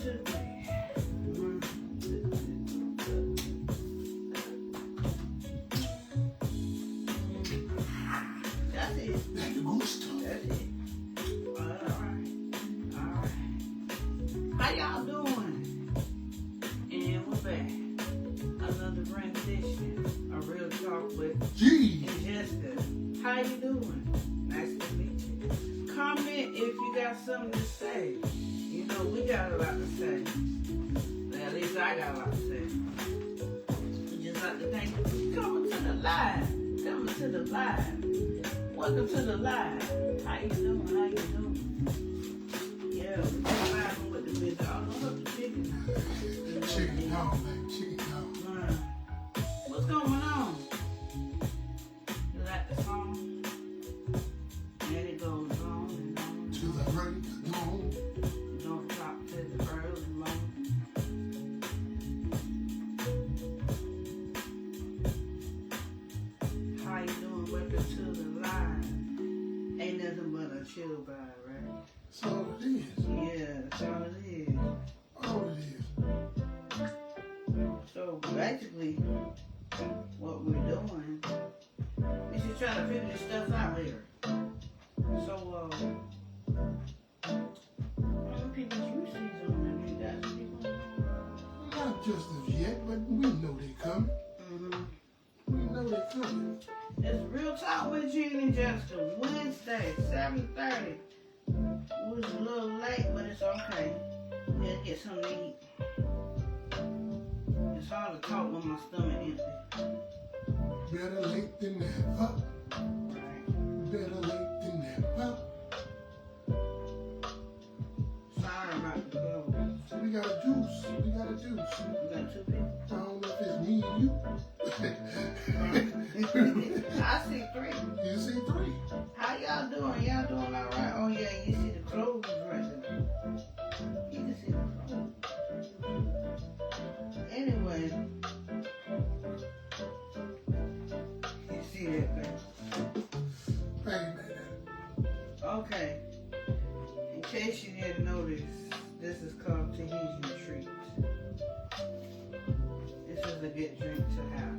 2, 3. That's it. That's the good stuff. That's it. Alright. How y'all doing? And we're back. Another rendition. A real talk with Gene Jessica. How you doing? Nice to meet you. Comment if you got something to say. You know, we got a lot to say. Well, at least I got a lot to say. We just like to thank you for coming to the live. Coming to the live. Welcome to the live. How you doing? How you doing? Yeah, we just vibing with the big dog. Don't look the chicken. Chicken dog, man. Chicken dog. What's going on? You like the song? And it goes on and on. To the break of dawn. Don't stop till the early morning. How you doing? Welcome to the live. Ain't nothing but a chill vibe, right? That's all it is. Yeah, that's all it is. All it is. So basically, what we're doing is just trying to figure this stuff out here. So, how many people you see on there? You got some people? Not just of yet, but we know they're coming. We know they're coming. It's Real Talk with Gene and Jessica, Wednesday, 7:30. We was a little late, but it's okay. We'll get something to eat. It's hard to talk when my stomach empty. Better late than never. Right. Better late than never. Sorry about the clothes. We got a deuce. We got a deuce. You got 2 people? I don't know if it's me and you. I see 3. You see 3. How y'all doing? Y'all doing all right? Oh yeah, you see the clothes right there. You can see the clothes. Anyway, you see that thing? Hey, man. Okay. In case you didn't notice, this is called Tahitian treat. This is a good drink to have.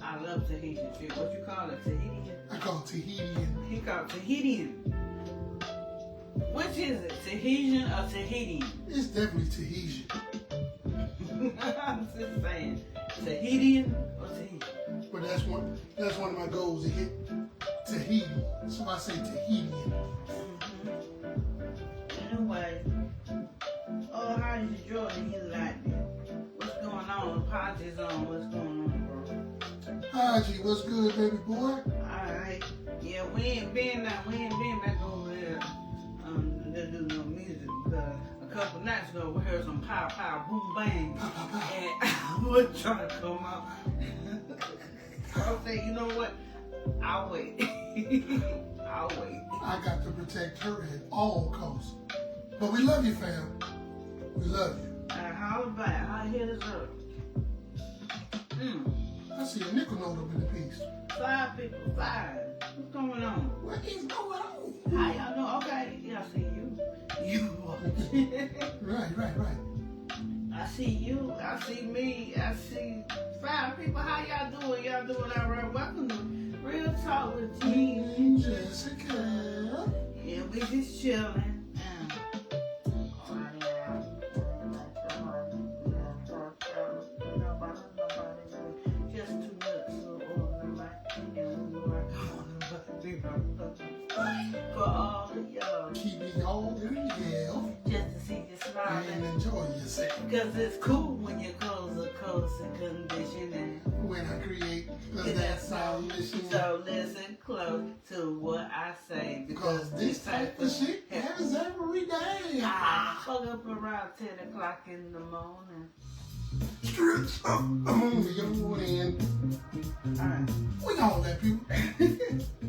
I love Tahitian treat. What you call it? Tahitian? I call it Tahitian. He called Tahitian. Which is it? Tahitian or Tahitian? It's definitely Tahitian. I'm just saying. Tahitian or Tahitian? But that's one of my goals, to hit Tahiti. So I say Tahitian. Anyway, oh, how's your Jordan? He liked it. What's going on? Party's on. What's going on, bro? Haji, what's good, baby boy? Alright. Yeah, we ain't been back over there to do no music because a couple nights ago we heard some pow pow boom bang and I was trying to come out. I'll say, you know what? I'll wait. I'll wait. I got to protect her at all costs. But we love you, fam. We love you. Holler back. I'll hit us up. I see a nickel note up in the piece. 5 people, 5. What's going on? What is going on? How y'all doing? Okay, yeah, I see you. Right. I see you. I see me. I see 5 people. How y'all doing? Y'all doing all right? Welcome to Real Talk with Gene and Jessica. Yeah, we just chilling. For all of y'all. Keeping y'all in jail. Just to see you smiling. And enjoy yourself. Because it's cool when your clothes are close and conditioned. And when I create, because that's our mission. So listen close to what I say. Because this type of shit happens every day. I fuck up around 10 o'clock in the morning. Strips up among the young men. Alright. We all that people.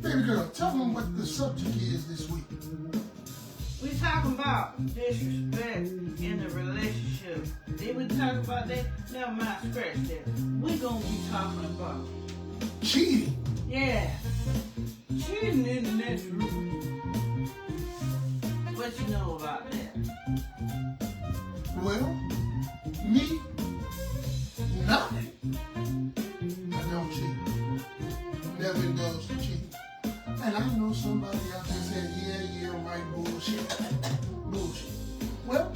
Baby girl, tell them what the subject is this week. We talking about disrespect in a relationship. Did we talk about that? Never mind, scratch that. We gonna be talking about cheating. Yeah. Cheating in the next room. What you know about that? know somebody out there saying, yeah, right, bullshit. Bullshit. Well,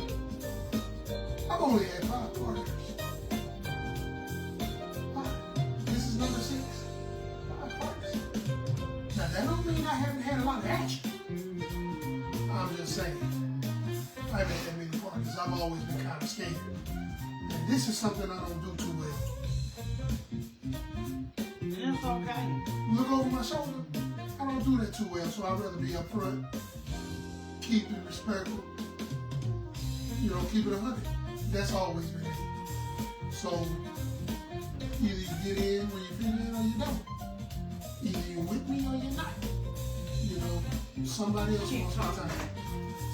I've only had 5 partners. 5. This is number 6. 5 partners. Now, that don't mean I haven't had a lot of action. I'm just saying. I haven't had that many partners. I've always been kind of scared. And this is something I don't do too well. That's okay. Look over my shoulder. I don't do that too well, so I'd rather be up front, keep it respectful, keep it 100. That's always been me. So either you get in when you fit in or you don't. Either you're with me or you're not. Somebody else wants my time.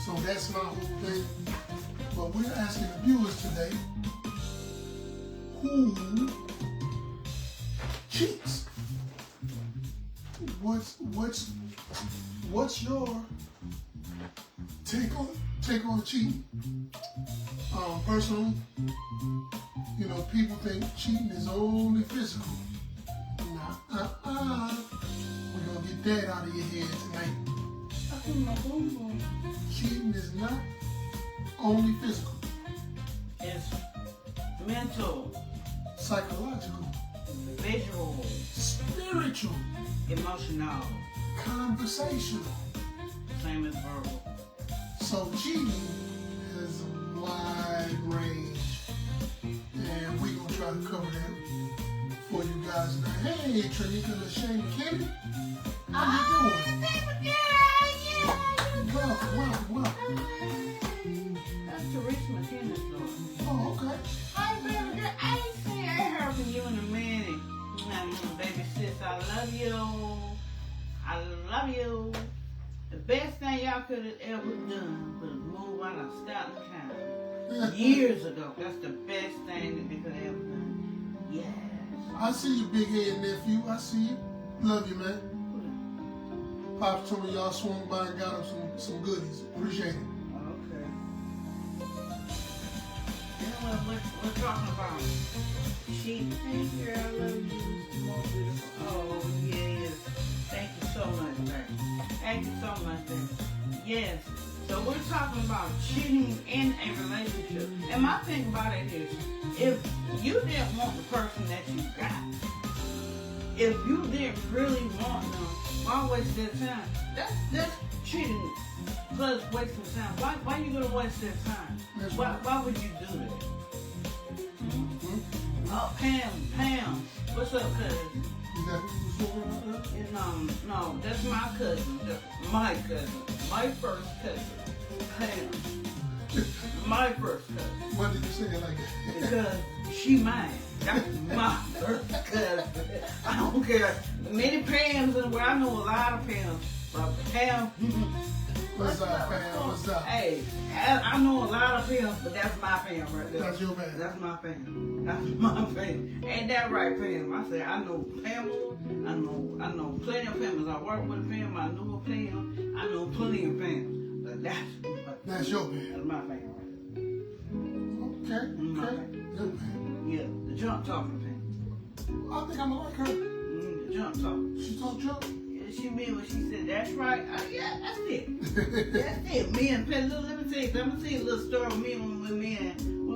So that's my whole thing. But we're asking the viewers today, who cheats? What's your take on cheating? Personally, people think cheating is only physical. We're gonna get that out of your head tonight. Cheating is not only physical. It's mental, psychological, visual, spiritual, emotional, conversational. Same as verbal. So cheating has a wide range, and we're gonna try to cover that for you guys now. Hey, Trinika LaShaye Kennedy, how you doing? Welcome. That's Teresa McKenna's daughter. Oh, okay. Hi, baby girl. I ain't seen her from you in a minute. Baby sis, I love you. I love you. The best thing y'all could have ever done was move out of Staten County. Years ago. That's the best thing that they could have ever done. Yes. I see you, big head nephew. I see you. Love you, man. Pops told me y'all swung by and got him some goodies. Appreciate it. Okay. We're talking about cheating. Hey girl, I love you. More beautiful. Oh, yes. Thank you so much, baby. Thank you so much, baby. Yes. So we're talking about cheating in a relationship. And my thing about it is, if you didn't want the person that you got, if you didn't really want them, why waste their time? That's cheating plus wasting time. Why you gonna waste their time? Why would you do that? Oh, Pam, what's up, cousin? Is that what you was talking about? No, that's my cousin. My cousin. My first cousin. Pam. My first cousin. Why did you say it like that? Because she mine. That's my first cousin. I don't care. Many Pams in where I know a lot of Pams. But Pam. What's up, Pam? What's up? Hey, I know a lot of Pams, but that's my Pam right there. That's your Pam. That's my Pam. That's my Pam. Ain't that right, Pam? I said I know Pamela. I know plenty of Pams. I work with a Pam. I know a Pam. I know plenty of Pams. But that's your Pam. That's my Pam right there. Okay. Good Pam. Yeah, the junk talking Pam. I think I'm gonna like her. The junk talking. She talk junk? She mean what she said. That's right. Yeah, that's it. That's it. Me and Pam. Let me tell you. Let me tell you a little story of me when we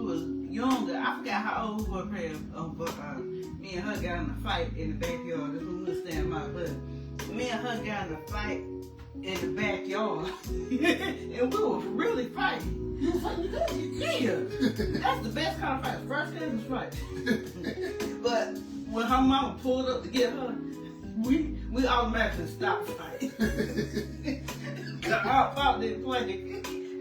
was younger. I forgot how old we were, Pam. But me and her got in a fight in the backyard. That's when we was standing by. But me and her got in a fight in the backyard, and we were really fighting. You were fighting together? Yeah. That's the best kind of fight. First cousins fight. But when her mama pulled up to get her, we automatically stopped fighting. Cause our pop didn't play.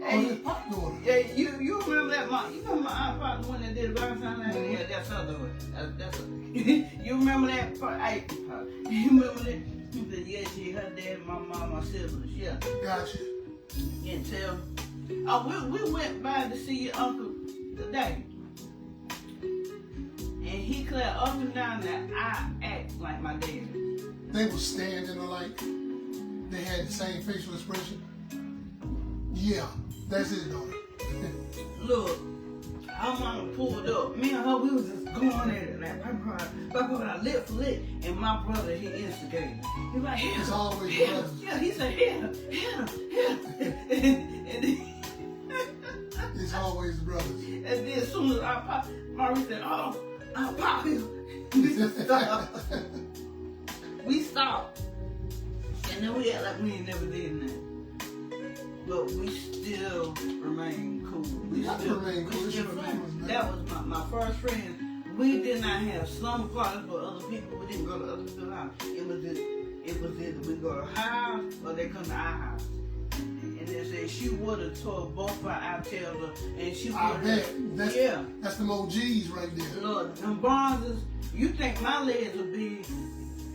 Hey, pop daughter. Yeah, you remember that mom? You remember my aunt pop, the one that did Valentine's Day? Yeah, that's her daughter. That's her. You remember that? Hey, you remember that? He said, yeah, she, her dad, my mom, my siblings. Yeah. Gotcha. You can tell. Oh, we went by to see your uncle today. And he cleared up and down that I act like my dad. They were standing alike. They had the same facial expression. Yeah, that's his daughter. Look, Her mama pulled up. Me and her, we was just going at it. Like, lip for lip. And my brother, he instigated. He was like, here. It's always here. brothers. Yeah, he said, here. It's always brothers. And then as soon as I popped, Marie said, oh, I'll pop him. We stopped. We stopped. And then we act like we ain't never did that. But we still remain cool. We still remain cool. That was my first friend. We did not have slumber parties for other people. We didn't go to other people's house. It was either we go to her house or they come to our house. And they said she would have tore both our tails and she would have. Yeah. That's them OGs right there. Look, them bronzes, you think my legs would be,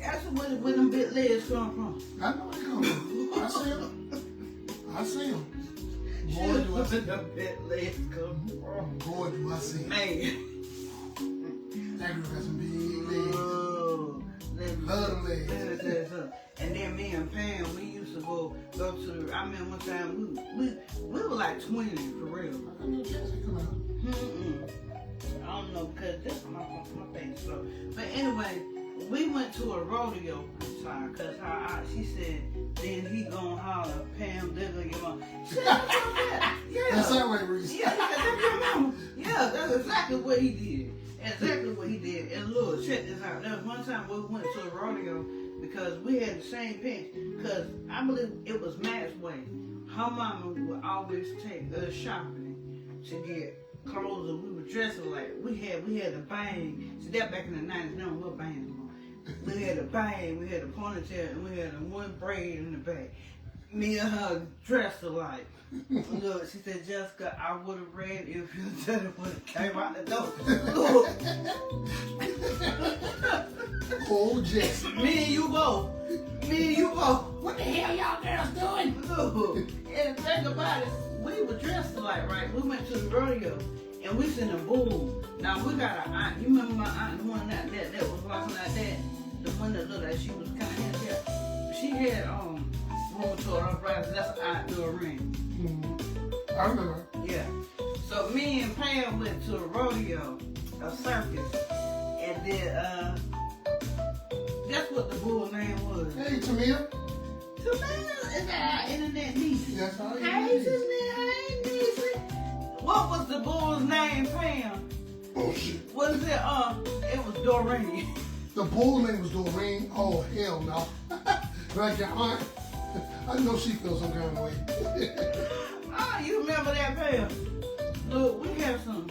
that's where them big legs come from. I know where they come from. I see them. I see them. Boy, do I see them. Big legs come from. Boy, do I see them. Man. That girl has some big legs. Love them legs. And then me and Pam, we used to go to, I remember one time, we were like 20 for real. I know Jessica come out. I don't know, because this is my face. So. But anyway, we went to a rodeo one time, because she said, then he gonna holler, Pam, digger your mom. She said, yeah. That's that way, Reese. Yeah, he said, that's your mama. Yeah, that's exactly what he did. Exactly what he did. And look, check this out. There was one time we went to a rodeo because we had the same pinch. Because I believe it was Matt's way. Her mama would always take us shopping to get clothes that we were dressing like. We had a bang. See, that back in the 90s, no one bangs anymore. We had a bang, we had a ponytail, and we had a one braid in the back. Me and her dressed alike. Look, she said, Jessica, I would have ran if your daddy would have came out the door. Look. Oh, Jessica. Me and you both. What the hell y'all girls doing? Look. And think about it, we were dressed alike, right? We went to the rodeo, and we seen a bull. Now, we got an aunt. You remember my aunt, the one that was walking like that? The one that looked like she was kind of handicapped. She had, rheumatoid arthritis. That's an aunt do a ring. I remember. Yeah. So me and Pam went to a rodeo, a circus, and then that's what the bull name was. Hey, Tamia. Tamia is our internet niece. That's all you Hey, niece. What was the bull's name, Pam? Bullshit. Was it? It was Doreen. The bull name was Doreen. Oh, hell no. Like your aunt. I know she feels some kind of way. Oh, you remember that, Pam? Look, we have some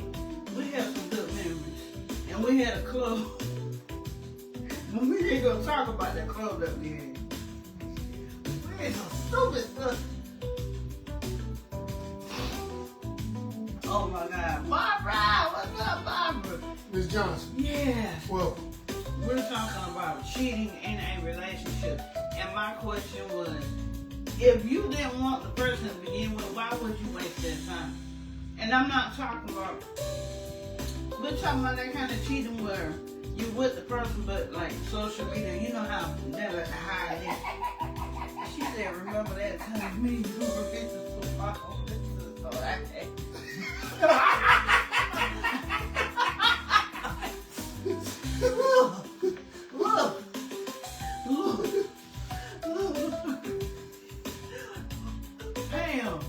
good memories. And we had a club. But we ain't gonna talk about that club that we had. We had some stupid stuff. Oh my God. Barbara! What's up, Barbara? Miss Johnson. Yes. Well, we're talking about cheating in a relationship. And my question was, if you didn't want the person to begin with, why would you waste that time? And I'm not talking about, we're talking about that kind of cheating where you with the person, but like social media, you know how they like to hide it. She said, remember that time me, you were into football. Pam,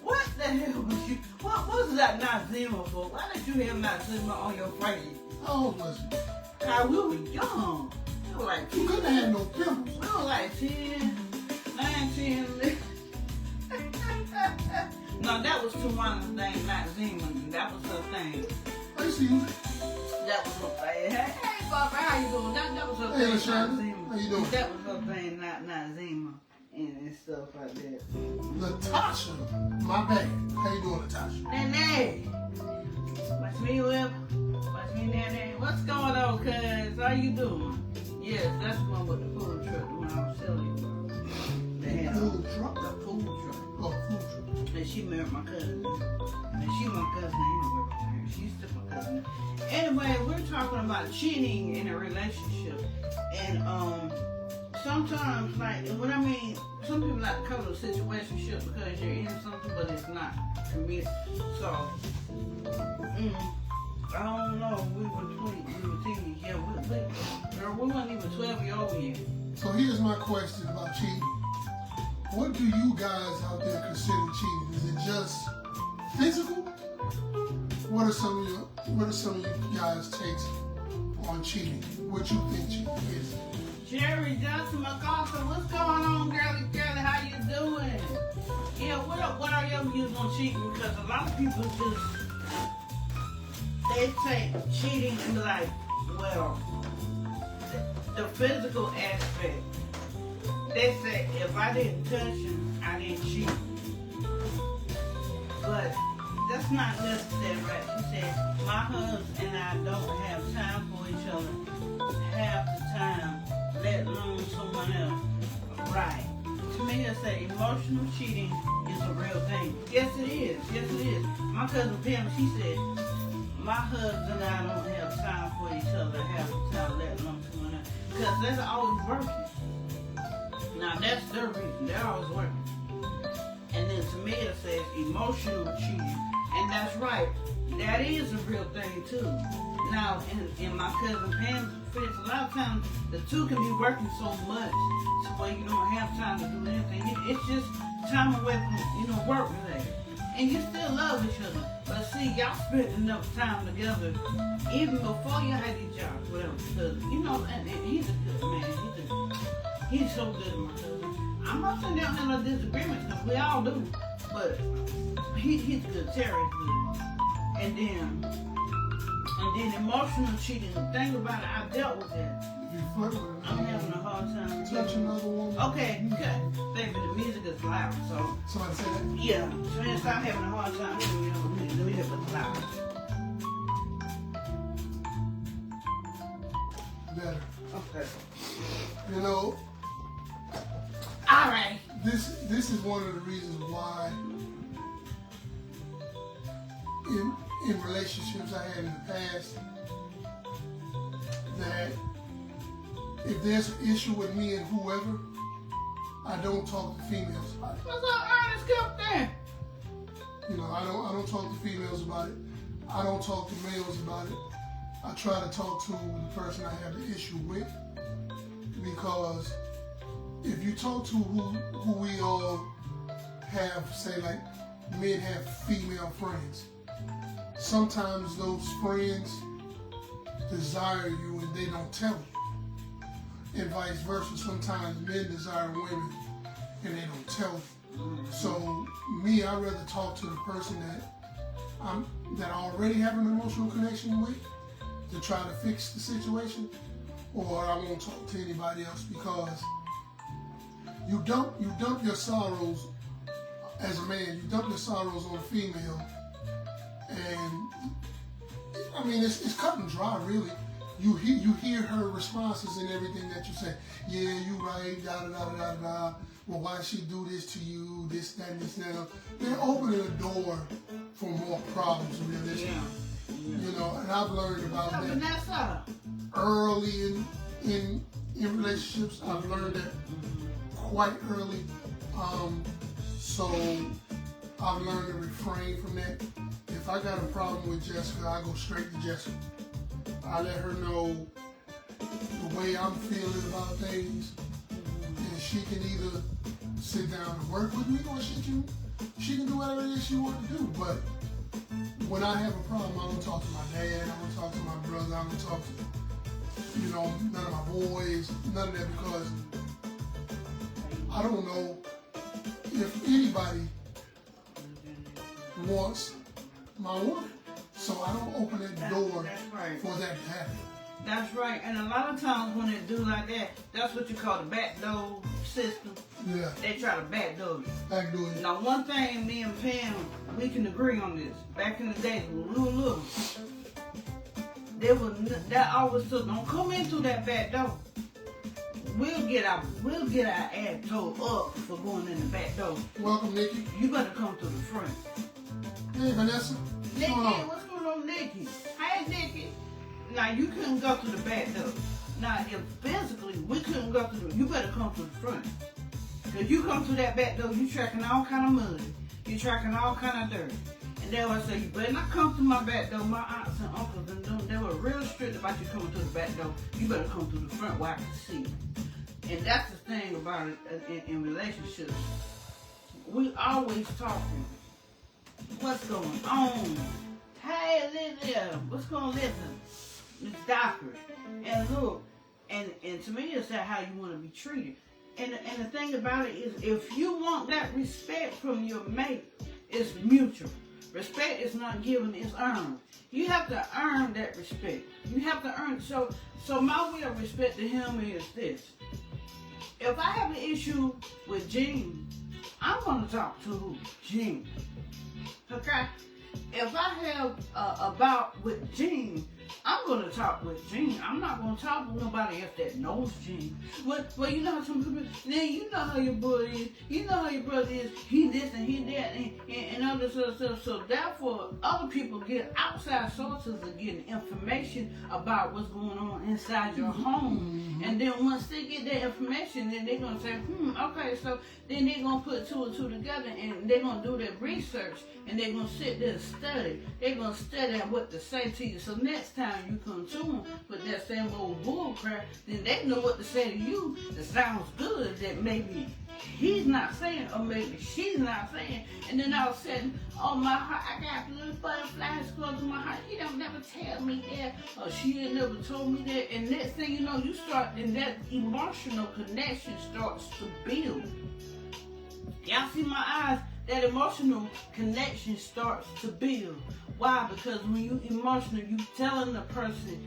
what the hell was you? What was that Nazima for? Why did you have Nazima on your face? oh, listen. God, we were young. We were like, You couldn't have had no pimples. we were like 10, 9, 10. No, that was Tawana's name, not Zima. That was her thing. I see you. That was her thing. Hey, Barbara, how you doing? That was her Hey, thing, LaShawn. not Zima. How you doing? That was her thing, not Zima. And stuff like that. Latasha. My bad. How you doing, Latasha? Nene. Watch me, Whip. Watch me, Nene. What's going on, cuz? How you doing? Yes, that's the one with the food truck, the one I was telling you about. They had Food truck? the food truck. Oh, food truck. And she married my cousin. And she my cousin anyway. She's still my cousin. Anyway, we're talking about cheating in a relationship. And sometimes, like, what I mean, some people like to call it a situationship because you're in something, but it's not committed. So, I don't know. We were teens. Yeah, girl, we weren't even 12-year-old yet. So here's my question about cheating. What do you guys out there consider cheating? Is it just physical? What are some of you guys' takes on cheating? What you think cheating is? Jerry Johnson McAuliffe, what's going on, girly? How you doing? Yeah, what are your views on cheating? Because a lot of people they take cheating and be like, well, the physical aspect. They say if I didn't touch him, I didn't cheat. But that's not necessary, right? She said, my husband and I don't have time for each other half the time, let alone someone else. Right. To me, I say emotional cheating is a real thing. Yes, it is. Yes, it is. My cousin Pam, she said, my husband and I don't have time for each other half the time, let alone someone else. Because they're always working. Now, that's their reason. They're always working. And then Tamia says emotional cheating. And that's right. That is a real thing, too. Now, in my cousin Pam's defense, a lot of times the two can be working so much to where you don't have time to do anything. It's just time away from, work related. And you still love each other. But see, y'all spent enough time together even before you had these jobs, whatever. Because, and he's a good man. He's so good, my cousin. I'm not saying they don't have no disagreements, because we all do. But he's good. Terry's good. And then emotional cheating. Think about it. I dealt with that. I'm having a hard time. Touch another woman. Okay, good. Baby, the music is loud, so. Somebody say that? Yeah. So I'm having a hard time. Let me hear what's loud. Better. Okay. All right. This is one of the reasons why in relationships I had in the past that if there's an issue with me and whoever, I don't talk to females about it. What's up, Ernest? Come there. I don't talk to females about it. I don't talk to males about it. I try to talk to the person I have the issue with, because if you talk to who we all have, say like men have female friends, sometimes those friends desire you and they don't tell you. And vice versa, sometimes men desire women and they don't tell you. So me, I'd rather talk to the person that I already have an emotional connection with to try to fix the situation, or I won't talk to anybody else, because you dump your sorrows as a man, you dump your sorrows on a female, and I mean it's cut and dry really. You hear her responses and everything that you say. Yeah, you right, da da da da da. Well, why she do this to you? This, that, and this now. They're opening a door for more problems, realistically. Yeah. And I've learned about that early in relationships. I've learned that quite early. So I've learned to refrain from that. If I got a problem with Jessica, I go straight to Jessica. I let her know the way I'm feeling about things, and she can either sit down and work with me, or she can do whatever it is she wants to do. But when I have a problem, I don't talk to my dad, I don't talk to my brother, I don't talk to, none of my boys, none of that, because I don't know if anybody wants my woman. So I don't open that door for that to happen. That's right. And a lot of times when they do like that, that's what you call the backdoor system. Yeah. They try to backdoor you. Backdoor you. Now, one thing me and Pam, we can agree on this. Back in the day when we were little, that always took, don't come in through that back door. We'll get our ass towed up for going in the back door. Welcome, Nikki. You better come to the front. Hey, Vanessa. Nikki, what's going on, Nikki? Hey, Nikki. now you couldn't go through the back door. Now, if physically we couldn't go through, you better come to the front. If you come through that back door, you tracking all kind of mud. You tracking all kind of dirt. And they would say, you better not come through my back door. My aunts and uncles, and them, they were real strict about you coming through the back door. You better come through the front where I can see. And that's the thing about it in relationships. We always talking. What's going on? Hey, Lydia, what's going on, listen? It's Doctor. And look, and to me, it's that how you want to be treated. And the thing about it is, if you want that respect from your mate, it's mutual. Respect is not given, it's earned. You have to earn that respect. You have to earn. So my way of respect to him is this. If I have an issue with Gene, I'm going to talk to Gene. Okay? If I have a bout with Gene, I'm going to talk with Gene. I'm not going to talk with nobody else that knows Gene. Well, you know how some people, then you know how your boy is. You know how your brother is. He this and he that and all this other stuff. So therefore, other people get outside sources of getting information about what's going on inside your home. And then once they get that information, then they're going to say, okay, so then they're going to put two and two together and they're going to do their research and they're going to sit there and study. They're going to study what to say to you. So next time you come to them with that same old bull crap, then they know what to say to you that sounds good that maybe he's not saying or maybe she's not saying. And then all of a sudden, oh my heart, I got little butterflies going through my heart. He don't never tell me that or she ain't never told me that. And next thing you know, you start and that emotional connection starts to build. Y'all see my eyes? That emotional connection starts to build. Why? Because when you emotional, you telling the person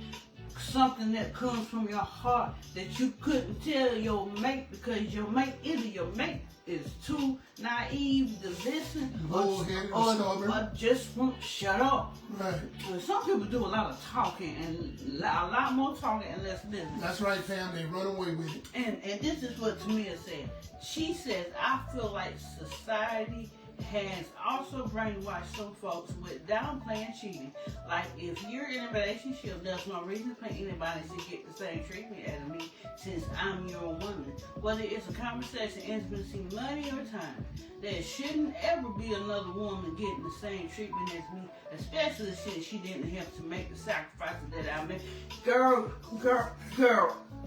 something that comes from your heart that you couldn't tell your mate because your mate, either your mate is too naive to listen or just won't shut up. Right. Well, some people do a lot of talking and a lot more talking and less listening. That's right, fam. They run away with it. And this is what Tamia said. She says, I feel like society has also brainwashed some folks with downplaying cheating. Like, if you're in a relationship, there's no reason for anybody to get the same treatment as me since I'm your woman. Whether it's a conversation, intimacy, money, or time, there shouldn't ever be another woman getting the same treatment as me, especially since she didn't have to make the sacrifices that I made. Girl,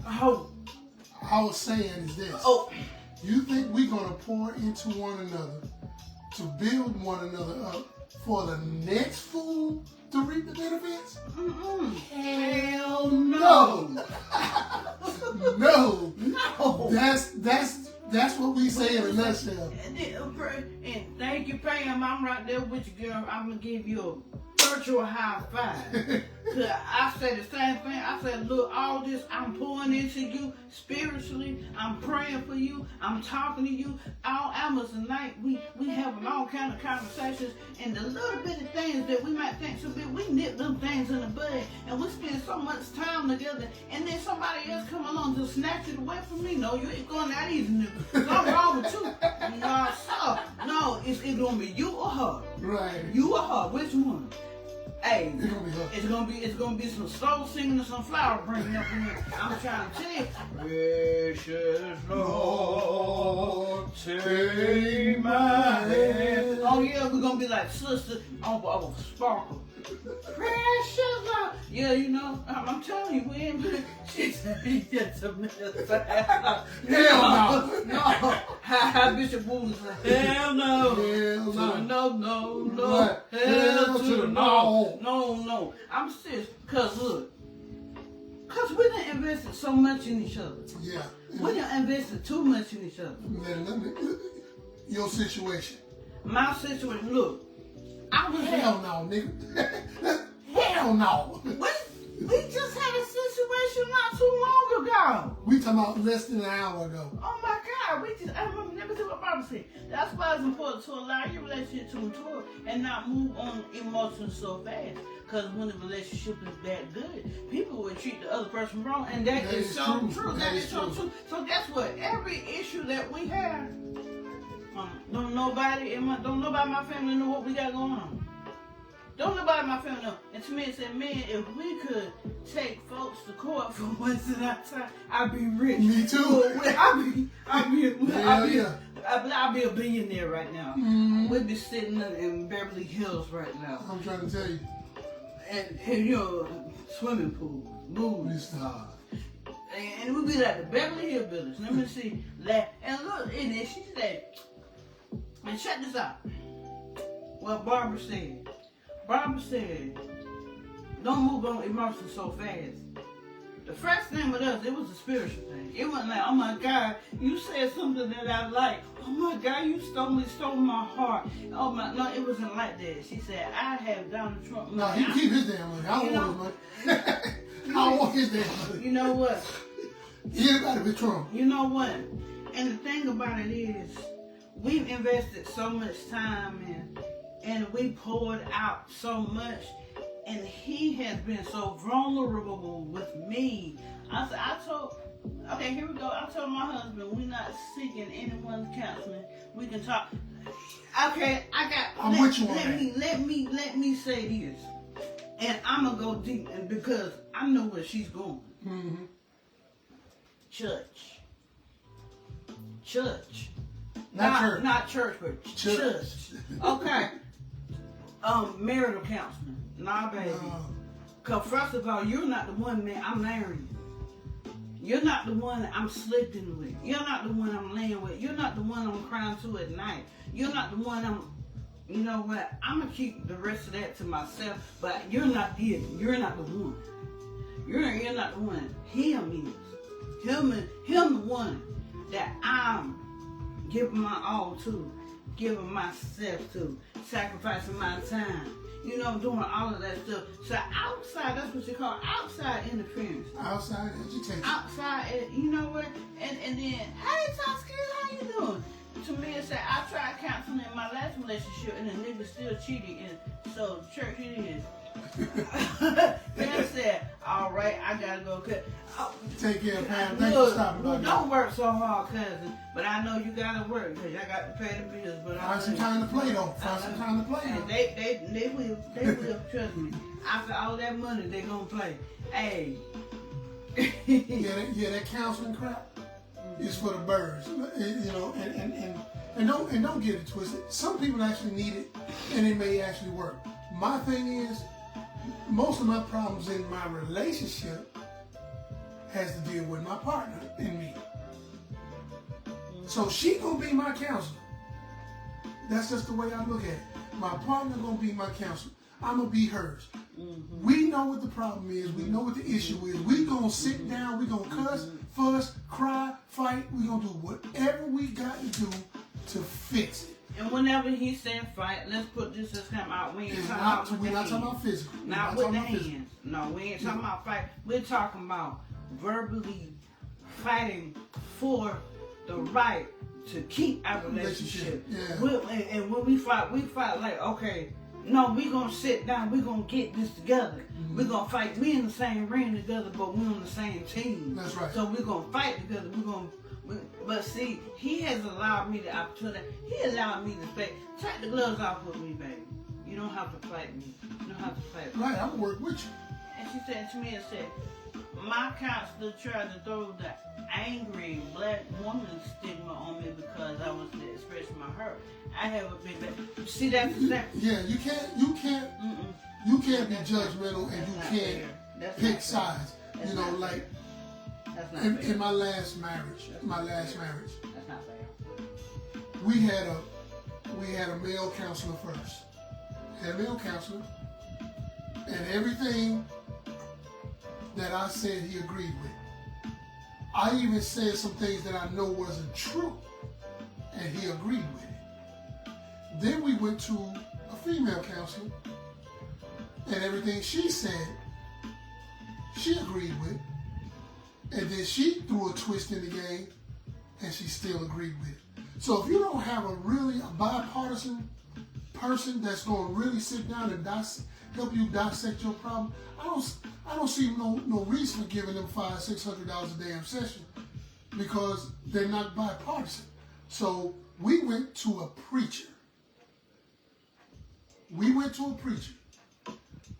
hope. I was saying is this. Oh. You think we're going to pour into one another to build one another up for the next fool to reap the benefits? Hell no. No. That's what we say in a nutshell. And thank you, Pam. I'm right there with you, girl. I'm going to give you a virtual high five. I said the same thing. I said, look, all this I'm pouring into you spiritually. I'm praying for you. I'm talking to you. All hours of night, we having all kind of conversations. And the little bitty things that we might think so big, we nip them things in the bud. And we spend so much time together. And then somebody else come along to snatch it away from me. No, you ain't going that easy, nigga. Something wrong with you. No, sir. No, it's going to be you or her. Right. You or her. Which one? Hey, It's gonna be her. it's gonna be some soul singing and some flower bringing up in here. I'm trying to tell you. Precious Lord, take my hand. Oh yeah, we're gonna be like sister on sparkle. Precious Lord. Yeah, you know, I'm telling you, we ain't. She said that's a mess. Hell no. No. Hi, Bishop Wood. Hell no. Hell no. No. What? Hell to the no. no. No. I'm serious. Cause look. Cause we done invested so much in each other. Yeah. We done invested too much in each other. Your situation. My situation, look. I was Hell no, nigga. Hell no. We just had a situation not too long ago. We talking about less than an hour ago. Oh my God, I remember never did what Bible said. That's why it's important to allow your relationship to mature and not move on emotions so fast. Because when the relationship is that good, people will treat the other person wrong, and that is so true. That is so true. So guess what? Every issue that we have, don't nobody in my family know what we got going on. Don't nobody in my family know. And to me, it said, man, if we could take folks to court for once in our time, I'd be rich. Me too. I'd be a billionaire right now. Mm-hmm. We'd be sitting in Beverly Hills right now. I'm trying to tell you. And you know, swimming pool, movies, and we'd be like the Beverly Hills Buildings. Let me see that. And look, and then she said, and check this out. What Barbara said. Barbara said, don't move on emotions so fast. The first thing with us, it was a spiritual thing. It wasn't like, oh my God, you said something that I like. Oh my God, you stole my heart. Oh my, no, it wasn't like that. She said, I have Donald Trump. No, he keep his damn money. I don't want his money. I don't want his damn money. You know what? Everybody be Trump. You know what? And the thing about it is, we've invested so much time and we poured out so much. And he has been so vulnerable with me. Okay, here we go. I told my husband, we're not seeking anyone's counseling. We can talk. Okay, let me say this. And I'm going to go deep because I know where she's going. Mm-hmm. Church. Not church, but church. Okay. Marital counseling. Nah, baby. Because first of all, you're not the one that I'm marrying. You're not the one that I'm sleeping with. You're not the one I'm laying with. You're not the one I'm crying to at night. You're not the one you know what? I'm going to keep the rest of that to myself, but you're not it. You're not the one. You're not the one. Him is. Him the one that I'm giving my all to, giving myself to, sacrificing my time. You know, doing all of that stuff. So outside, that's what you call outside interference. Outside education. Outside, you know what? And then, hey, Tosca, how you doing? To me, it said, I tried counseling in my last relationship, and the nigga still cheated, and so church it is. Then I said, all right, I gotta go cut. Take care, Pam. Thanks for stopping by. Don't work so hard, cousin. But I know you gotta work because I got to pay the bills. But find some time to play, though. Find some time to play. And they will trust me. After all that money, they gonna play. Hey. that counseling crap is for the birds. You know, and don't get it twisted. Some people actually need it, and it may actually work. My thing is, most of my problems in my relationship has to deal with my partner and me. So she gonna be my counselor. That's just the way I look at it. My partner gonna be my counselor. I'm gonna be hers. Mm-hmm. We know what the problem is. We know what the issue is. We gonna sit down. We gonna cuss, fuss, cry, fight. We gonna do whatever we got to do to fix it. And whenever he said fight, let's put this as come out. We ain't we're not talking about physical. Not with the hands. No, we ain't talking about fight. We're talking about verbally fighting for the right to keep our relationship. Yeah. And when we fight like, okay, no, we gonna sit down, we gonna get this together. Mm-hmm. We're gonna fight. We in the same ring together, but we on the same team. That's right. So we're gonna fight together. But see, he has allowed me the opportunity. He allowed me to say, take the gloves off with me, baby. You don't have to fight me. You don't have to fight me. Right, I'm gonna work with you. And she said to me, my counselor tried to throw the angry black woman stigma on me because I was expressing my hurt. I have a big back. See, that's the thing. Yeah, you can't be judgmental and you can't pick sides. You know, like in my last marriage. That's not fair. We had a male counselor first. Had a male counselor, and everything that I said he agreed with. I even said some things that I know wasn't true, and he agreed with it. Then we went to a female counselor, and everything she said, she agreed with. And then she threw a twist in the game, and she still agreed with it. So if you don't have a bipartisan person that's going to really sit down and help you dissect your problem, I don't see no reason for giving them $500-600 a damn session because they're not bipartisan. So we went to a preacher.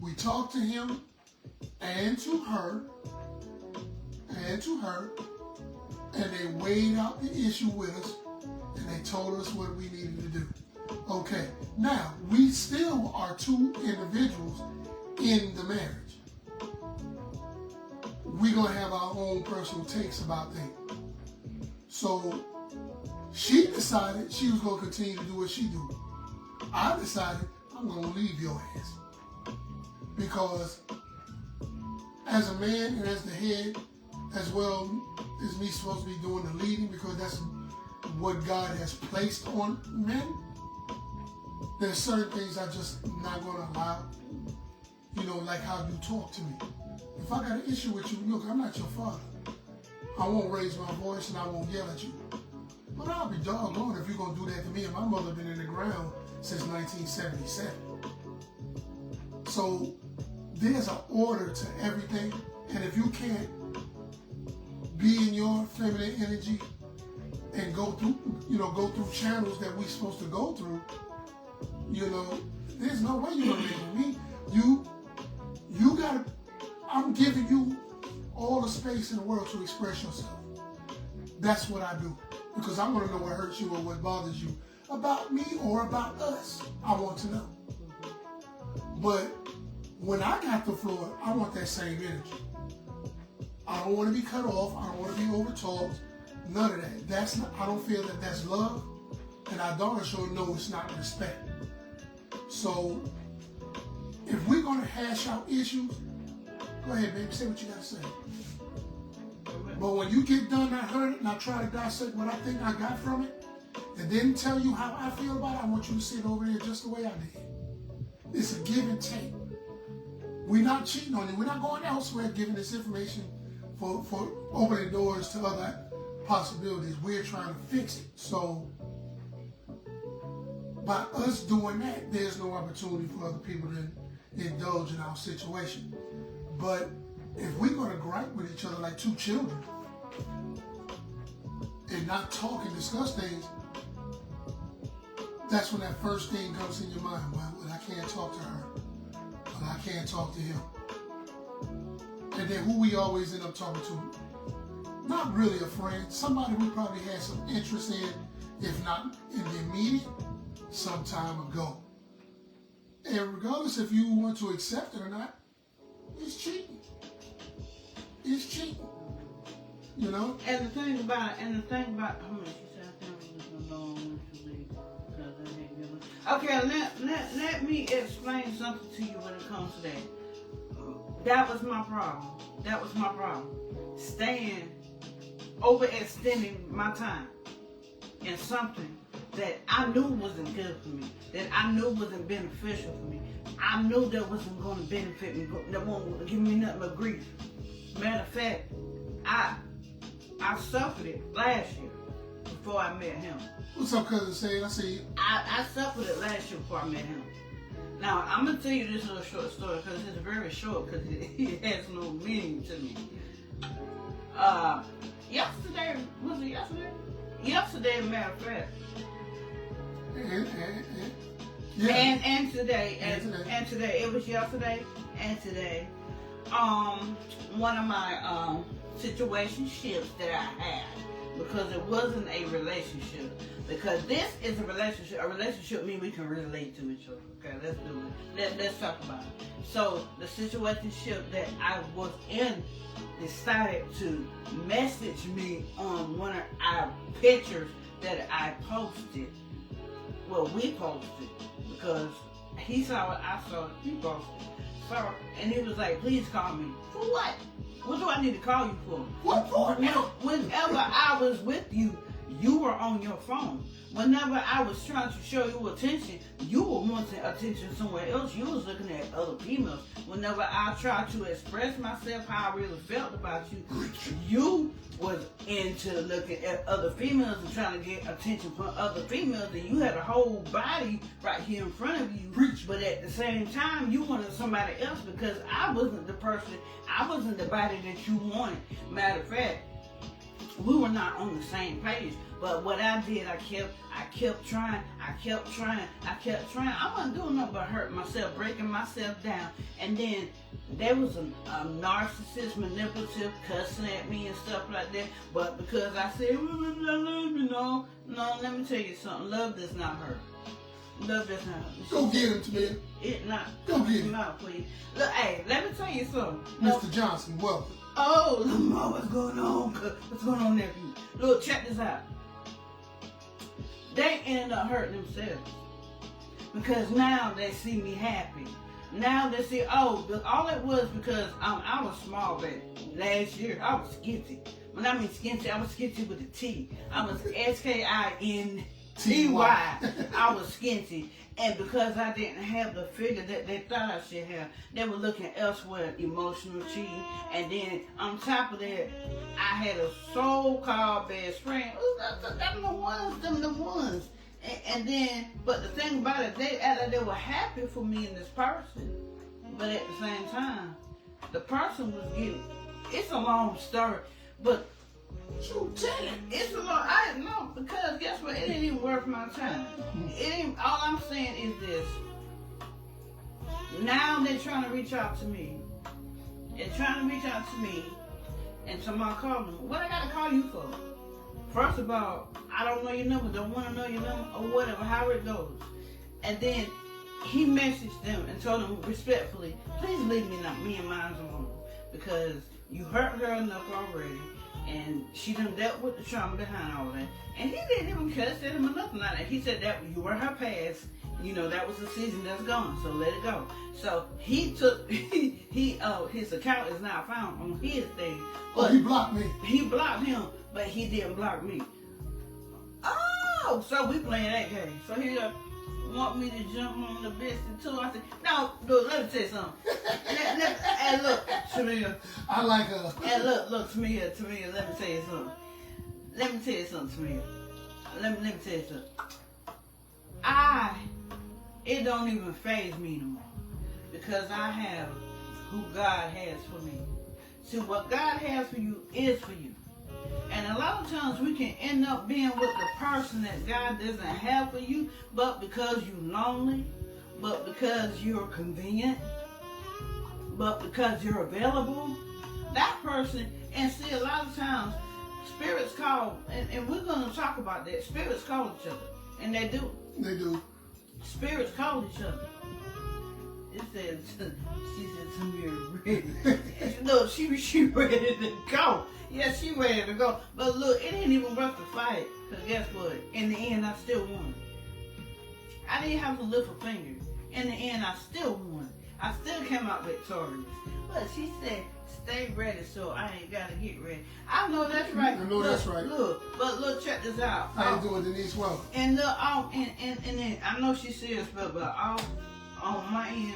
We talked to him and to her, and they weighed out the issue with us, and they told us what we needed to do. Okay, now, we still are two individuals in the marriage. We're going to have our own personal takes about things. So, she decided she was going to continue to do what she do. I decided I'm going to leave your ass. Because as a man and as the head, as well as me supposed to be doing the leading, because that's what God has placed on men, there's certain things I just not going to allow. You know, like how you talk to me. If I got an issue with you, look, I'm not your father. I won't raise my voice and I won't yell at you. But I'll be doggone if you're going to do that to me. And my mother been in the ground since 1977. So there's an order to everything. And if you can't be in your feminine energy and go through channels that we're supposed to go through, there's no way you're going to make it with me. You got to, I'm giving you all the space in the world to express yourself. That's what I do. Because I want to know what hurts you or what bothers you about me or about us. I want to know. But when I got the floor, I want that same energy. I don't want to be cut off. I don't want to be overtalked. None of that. I don't feel that that's love. And I don't sure know it's not respect. So, if we're going to hash out issues, go ahead, baby, say what you got to say. But when you get done, I heard it, and I try to dissect what I think I got from it, and then tell you how I feel about it, I want you to sit over there just the way I did. It's a give and take. We're not cheating on you. We're not going elsewhere giving this information for opening doors to other possibilities. We're trying to fix it. So, by us doing that, there's no opportunity for other people to indulge in our situation. But if we're going to gripe with each other like two children and not talk and discuss things, that's when that first thing comes in your mind. Well, I can't talk to her. Well, I can't talk to him. And then who we always end up talking to? Not really a friend. Somebody we probably had some interest in, if not in the immediate, some time ago. And regardless if you want to accept it or not, it's cheating. It's cheating. You know? And the thing about, how much you said, I think I'm going to leave because I didn't give it. Okay, let me explain something to you when it comes to that. That was my problem. Overextending my time in something that I knew wasn't good for me, that I knew wasn't beneficial for me. I knew that wasn't going to benefit me, that won't give me nothing but grief. Matter of fact, I suffered it last year before I met him. What's up, cousin? Say, I see you. I suffered it last year before I met him. Now, I'm going to tell you this little short story because it's very short because it has no meaning to me. Yesterday, was it yesterday? Yesterday, matter of fact. Yeah. And today, it was yesterday and today. One of my situationships that I had, because it wasn't a relationship. Because this is a relationship. A relationship means we can relate to each other. Okay, let's do it. Let's talk about it. So the situationship that I was in decided to message me on one of our pictures that I posted. Well, we posted because he saw it, I saw it, he posted. So, and he was like, please call me. For what? What do I need to call you for? What for? Whenever I was with you, you were on your phone. Whenever I was trying to show you attention, you were wanting attention somewhere else. You was looking at other females. Whenever I tried to express myself, how I really felt about you, you was into looking at other females and trying to get attention from other females. And you had a whole body right here in front of you. Preach. But at the same time, you wanted somebody else because I wasn't the person, I wasn't the body that you wanted. Matter of fact, we were not on the same page. But what I did, I kept trying. I wasn't doing nothing but hurting myself, breaking myself down. And then there was a narcissist, manipulative, cussing at me and stuff like that. But because I said, well, I love you, no, let me tell you something. Love does not hurt. Love does not hurt. Go get him, Tamia. It not. Go get him. Out, please. Look, hey, let me tell you something. Mr. Johnson, welcome. Oh, Lamar, what's going on? What's going on, nephew? Look, check this out. They ended up hurting themselves because now they see me happy. Now they see, oh, all it was because I was small back last year. I was skinty. When I mean skinty, I was skinty with a T. I was SKINTY. I was skinty. And because I didn't have the figure that they thought I should have, they were looking elsewhere, emotional cheating. And then on top of that, I had a so-called best friend. Them the ones. And then, but the thing about it, they were happy for me and this person. But at the same time, the person was getting, it's a long story, but it's a long, I know, because guess what, it ain't even worth my time. It ain't, all I'm saying is this. Now they're trying to reach out to me. They're trying to reach out to me, and somebody called them. What I gotta call you for? First of all, I don't know your number, don't want to know your number, or whatever, however it goes. And then he messaged them and told them respectfully, please leave me and mine alone, because you hurt her enough already, and she done dealt with the trauma behind all that. And he didn't even cuss at him or nothing like that. He said that you were her past. You know, that was the season that's gone, so let it go. So he took, his account is now found on his thing. But he blocked me. He blocked him, but he didn't block me. Oh, so we playing that game. So he want me to jump on the biscuit too. I said, no, look, let me tell you something. And look, Tamia. I like her. And look, Tamia, let me tell you something. Let me tell you something, Tamia. Let me tell you something. It don't even faze me no more, because I have who God has for me. See, what God has for you is for you. And a lot of times we can end up being with the person that God doesn't have for you, but because you're lonely, but because you're convenient, but because you're available, that person, and see, a lot of times spirits call, and we're going to talk about that, spirits call each other, and they do. They do. Spirits call each other. It said, she said, Tamia ready. Look, she ready to go. Yeah, she ready to go. But look, it ain't even worth the fight. Because guess what? In the end, I still won. I didn't have to lift a finger. In the end, I still won. I still came out victorious. But she said, stay ready, so I ain't got to get ready. I know that's right. I know that's right. Look, check this out. How you doing, Denise? Well. And look, and then, I know she's serious, but on my end,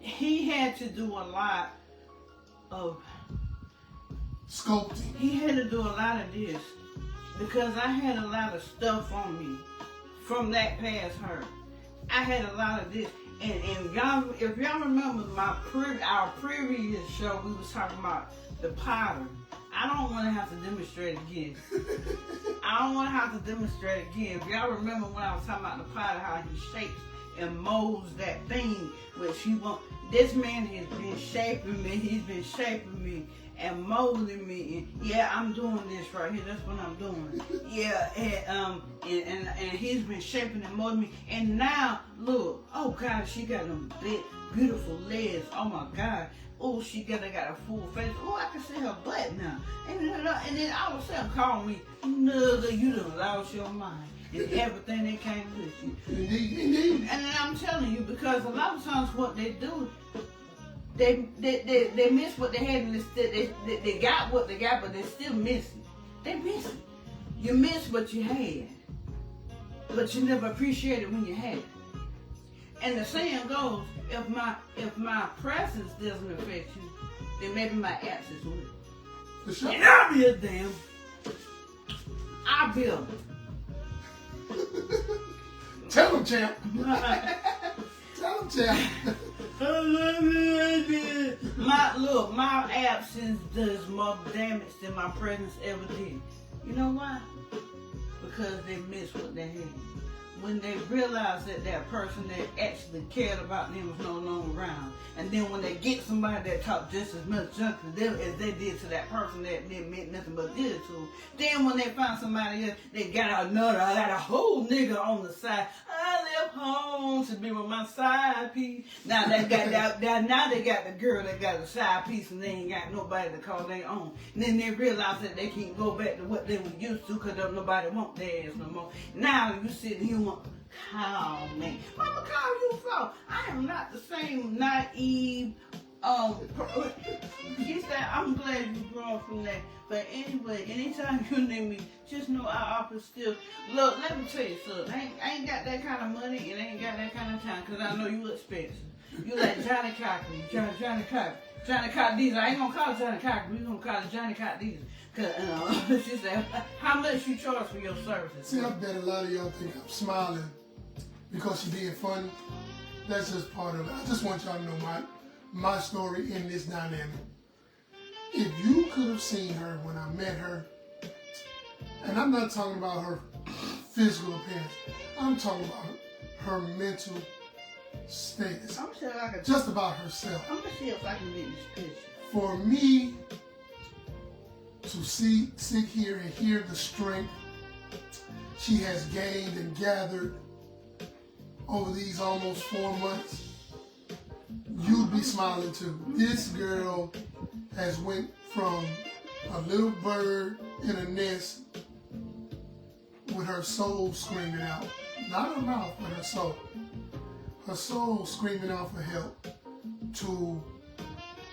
he had to do a lot of sculpting. He had to do a lot of this because I had a lot of stuff on me from that past hurt. I had a lot of this, and if y'all remember our previous show, we was talking about the pattern. I don't want to have to demonstrate again. I don't want to have to demonstrate again. If y'all remember when I was talking about the pattern, how he shapes and molds that thing which he wants. This man has been shaping me. He's been shaping me and molding me. And yeah, I'm doing this right here. That's what I'm doing. Yeah, and he's been shaping and molding me. And now, look, oh God, she got them big, beautiful legs. Oh my God. Oh, she got a full face. Oh, I can see her butt now. And then all of a sudden call me, nigga, you done lost your mind. And everything that came with you. Indeed. And I'm telling you, because a lot of times what they do, they miss what they had, and they got what they got, but they still miss it. They miss it. You miss what you had, but you never appreciate it when you had it. And the saying goes, if my presence doesn't affect you, then maybe my absence will. For sure. And I'll be a damn. I'll be a. Tell him, champ. Tell him, champ. My absence does more damage than my presence ever did. You know why? Because they miss what they had. When they realize that that person that actually cared about them was no longer around, and then when they get somebody that talked just as much junk to them as they did to that person that didn't mean nothing but good to them, then when they find somebody else, they got a whole nigga on the side. I left home to be with my side piece. Now they got now they got the girl that got a side piece, and they ain't got nobody to call their own. And then they realize that they can't go back to what they were used to because nobody want their ass no more. Now you sit here. Call me. What am I call you for? I am not the same naive. I'm glad you grown from that. But anyway, anytime you need me, just know our office still. Look, let me tell you something. I ain't got that kind of money and I ain't got that kind of time because I know you expensive. You like Johnny Cochran, Johnny Cochran Diesel. I ain't gonna call it Johnny Cochran. We gonna call it Johnny Cochran Diesel. Cause she said, how much you charge for your services? See, I bet a lot of y'all think I'm smiling because she's being funny. That's just part of it. I just want y'all to know my story in this dynamic. If you could have seen her when I met her, and I'm not talking about her physical appearance, I'm talking about her mental status. I'm sure I can. Just about herself. I'm gonna see if I can get this picture. For me to sit here and hear the strength she has gained and gathered over these almost 4 months, you'd be smiling too. This girl has went from a little bird in a nest with her soul screaming out, not her mouth, but her soul. Her soul screaming out for help, to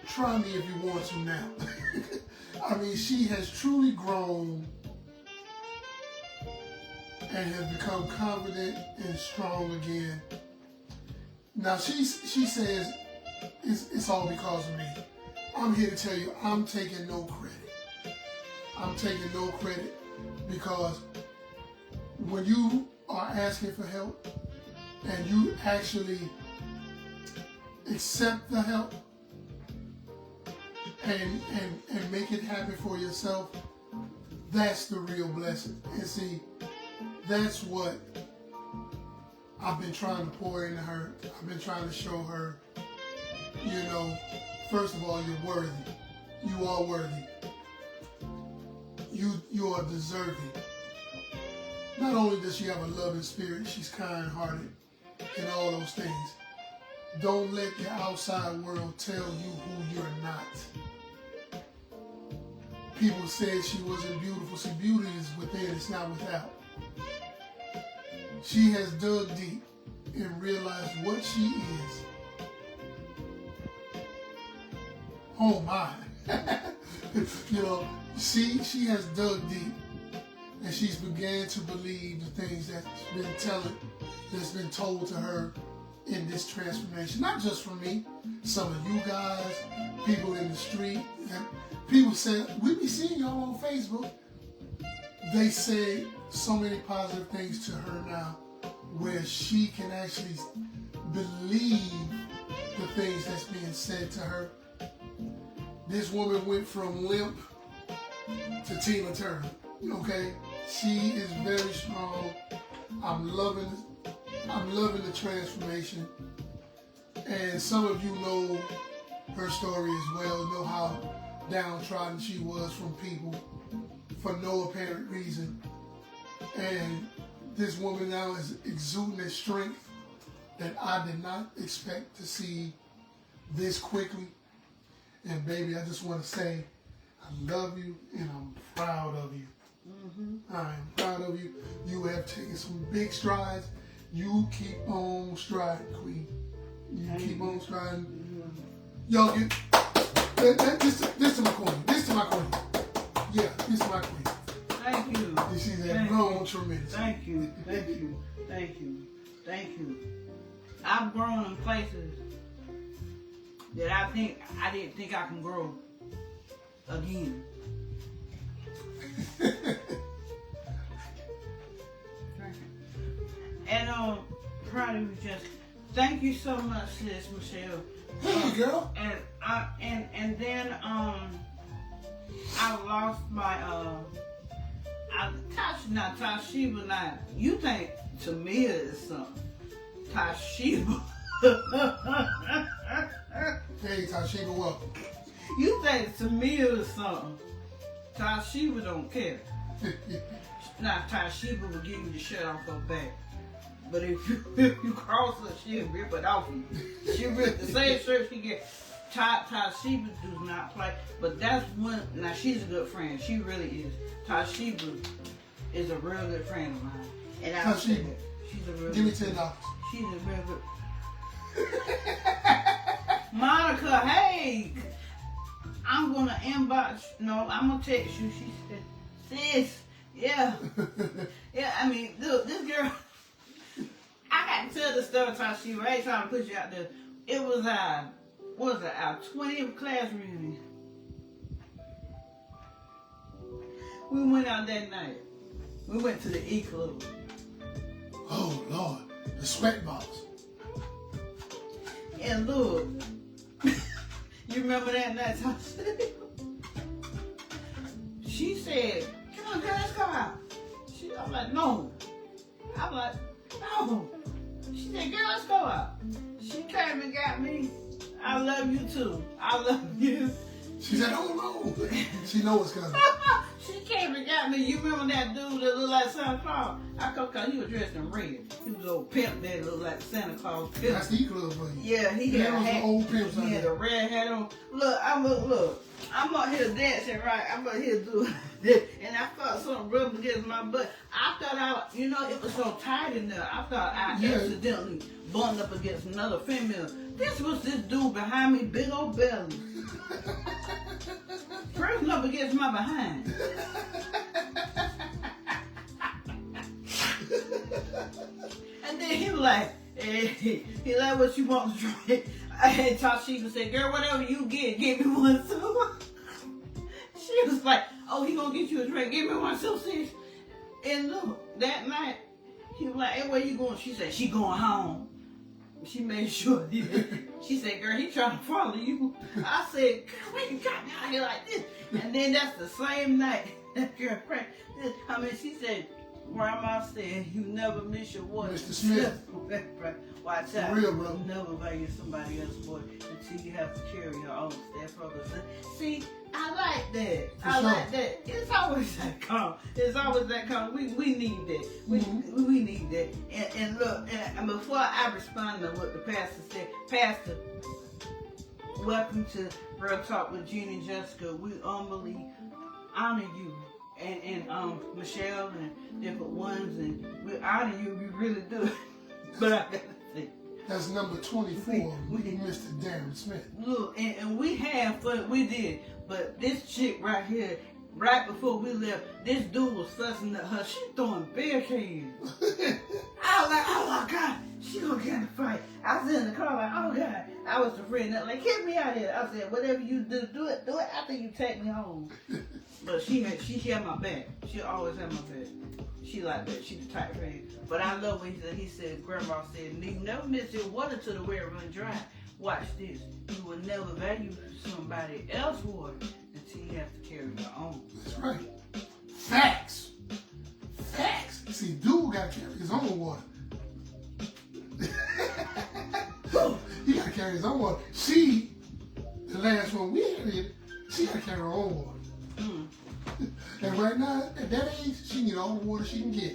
try me if you want to now. I mean, she has truly grown and has become confident and strong again. Now she says it's all because of me. I'm here to tell you, I'm taking no credit. I'm taking no credit because when you are asking for help and you actually accept the help and make it happen for yourself, that's the real blessing. And see, that's what I've been trying to pour into her. I've been trying to show her, you know, first of all, you're worthy. You are worthy. You are deserving. Not only does she have a loving spirit, she's kind-hearted and all those things. Don't let the outside world tell you who you're not. People said she wasn't beautiful. See, beauty is within, it's not without. She has dug deep and realized what she is. Oh my. You know, she has dug deep and she's began to believe the things that's been told to her in this transformation. Not just from me, some of you guys, people in the street. People say, we be seeing y'all on Facebook. They say so many positive things to her now where she can actually believe the things that's being said to her. This woman went from limp to Tina Turner, okay? She is very strong. I'm loving the transformation. And some of you know her story as well, know how downtrodden she was from people for no apparent reason. And this woman now is exuding a strength that I did not expect to see this quickly. And baby, I just want to say, I love you and I'm proud of you. Mm-hmm. I am proud of you. You have taken some big strides. You keep on striding, Queen. You keep on striding. Mm-hmm. Y'all get this to my queen. This to my queen. Yeah, this to my queen. Thank you. You see that grown tremendous. Thank you. Thank you. Thank you. Thank you. I've grown in places that I didn't think I can grow again. And proud of you, Jessica. Thank you so much, sis Michelle. Hey, girl. And then I lost my Tashiba. Now you think Tamia is something? Tashiba. Hey, Tashiba, welcome. You think Tamia is something? Tashiba don't care. Now Tashiba will give you the shirt off her back. But if you cross her, she'll rip it off you. She'll rip the same shirt she get. Tashiba does not play. But that's one. Now she's a good friend. She really is. Tashiba is a real good friend of mine. And I say that. She's a real Give me good $10. She's a real good. Monica, hey, I'm gonna inbox. No, I'm gonna text you. She said, sis, yeah, yeah. I mean, look, this girl. I got to tell the story, Tashiba. I ain't trying to put you out there. It was our 20th class reunion. We went out that night. We went to the E Club. Oh, Lord. The sweat balls. And look, you remember that night, Tashiba? She said, come on, girl, let's go out. I'm like, no. I'm like, no. She said, girl, let's go out. She came and got me. I love you too. I love you. She said, oh no. She know what's coming. She came and got me. You remember that dude that looked like Santa Claus? I called he was dressed in red. He was an old pimp that looked like Santa Claus pimp. That's the E-Club for you. Yeah, he had a hat. Old pimps he had a red hat on. Look, I'm out here dancing, right? I'm out here doing this, and I felt something rubbing against my butt. I thought it was so tight in there. I thought I accidentally bumped up against another female. This was this dude behind me, big old belly. Pressing up against my behind. And then he was like, hey, he like, what you want to drink? I had Tashiba say, girl, whatever you get, give me one too. She was like, oh, he gonna get you a drink, give me one too, sis. And look, that night, he was like, hey, where you going? She said, she going home. She made sure. She said, girl, he trying to follow you. I said, girl, why you got me out here like this? And then that's the same night, that girl, she said, Grandma said, you never miss your water. Mr. Smith. Watch out. For real, bro. Never value somebody else's water until you have to carry your own. That's probably. See, I like that. I like that. It's always that calm. It's always that calm. We need that. We need that. And look, and before I respond to what the pastor said, Pastor, welcome to Real Talk with Gene and Jessica. We humbly honor you. And Michelle and different ones, and we honor you, we really do. But I gotta say, that's number 24, Mr. Darren Smith. Look, and we had fun, we did. But this chick right here, right before we left, this dude was fussing at her. She throwing beer cans. I was like, oh my God, she gonna get in a fight. I was in the car like, oh God. I was afraid that like, get me out of here. I said, whatever you do it after you take me home. But she had my back. She always had my back. She like that. She the type friend. But I love when he said, Grandma said, you never miss your water till the well run dry. Watch this. You will never value somebody else's water until you have to carry your own. That's right. Facts. Facts. See, dude got to carry his own water. He got to carry his own water. She, the last one we had, she got to carry her own water. And right now, at that age, she can get all the water she can get.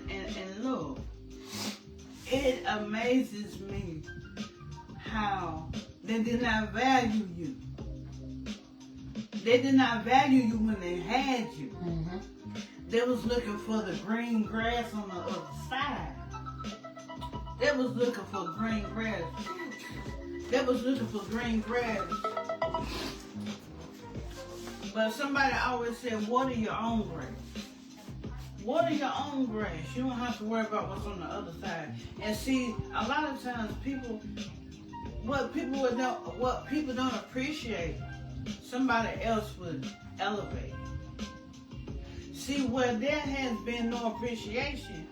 And look, it amazes me how they did not value you. They did not value you when they had you. Mm-hmm. They was looking for the green grass on the other side. They was looking for green grass. They was looking for green grass. But somebody always said, water your own grass. Water your own grass. You don't have to worry about what's on the other side. And see, a lot of times what people don't appreciate, somebody else would elevate. See, where there has been no appreciation,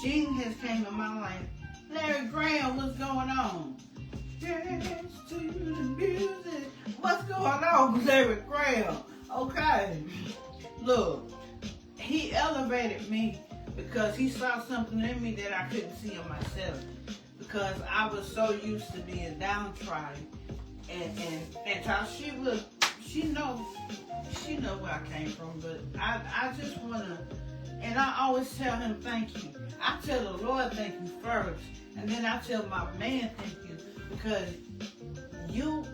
Gene has came in my life. Larry Graham, what's going on? dance to the music. What's going on, Larry Graham? Okay. Look, he elevated me because he saw something in me that I couldn't see in myself. Because I was so used to being downtrodden. And how she know where I came from, but I just wanna, and I always tell him thank you. I tell the Lord thank you first, and then I tell my man thank you, because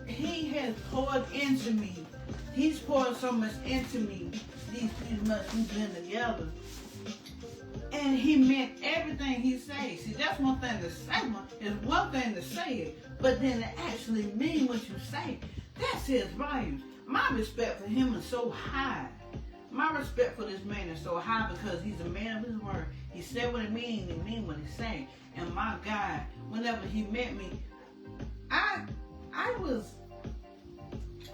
he has poured into me. He's poured so much into me these months we've been together. And he meant everything he says. See, that's one thing to say. It's one thing to say it, but then to actually mean what you say, that's his values. My respect for him is so high. My respect for this man is so high because he's a man of his word. He said what he means and mean what he's saying. And my God, whenever he met me, I was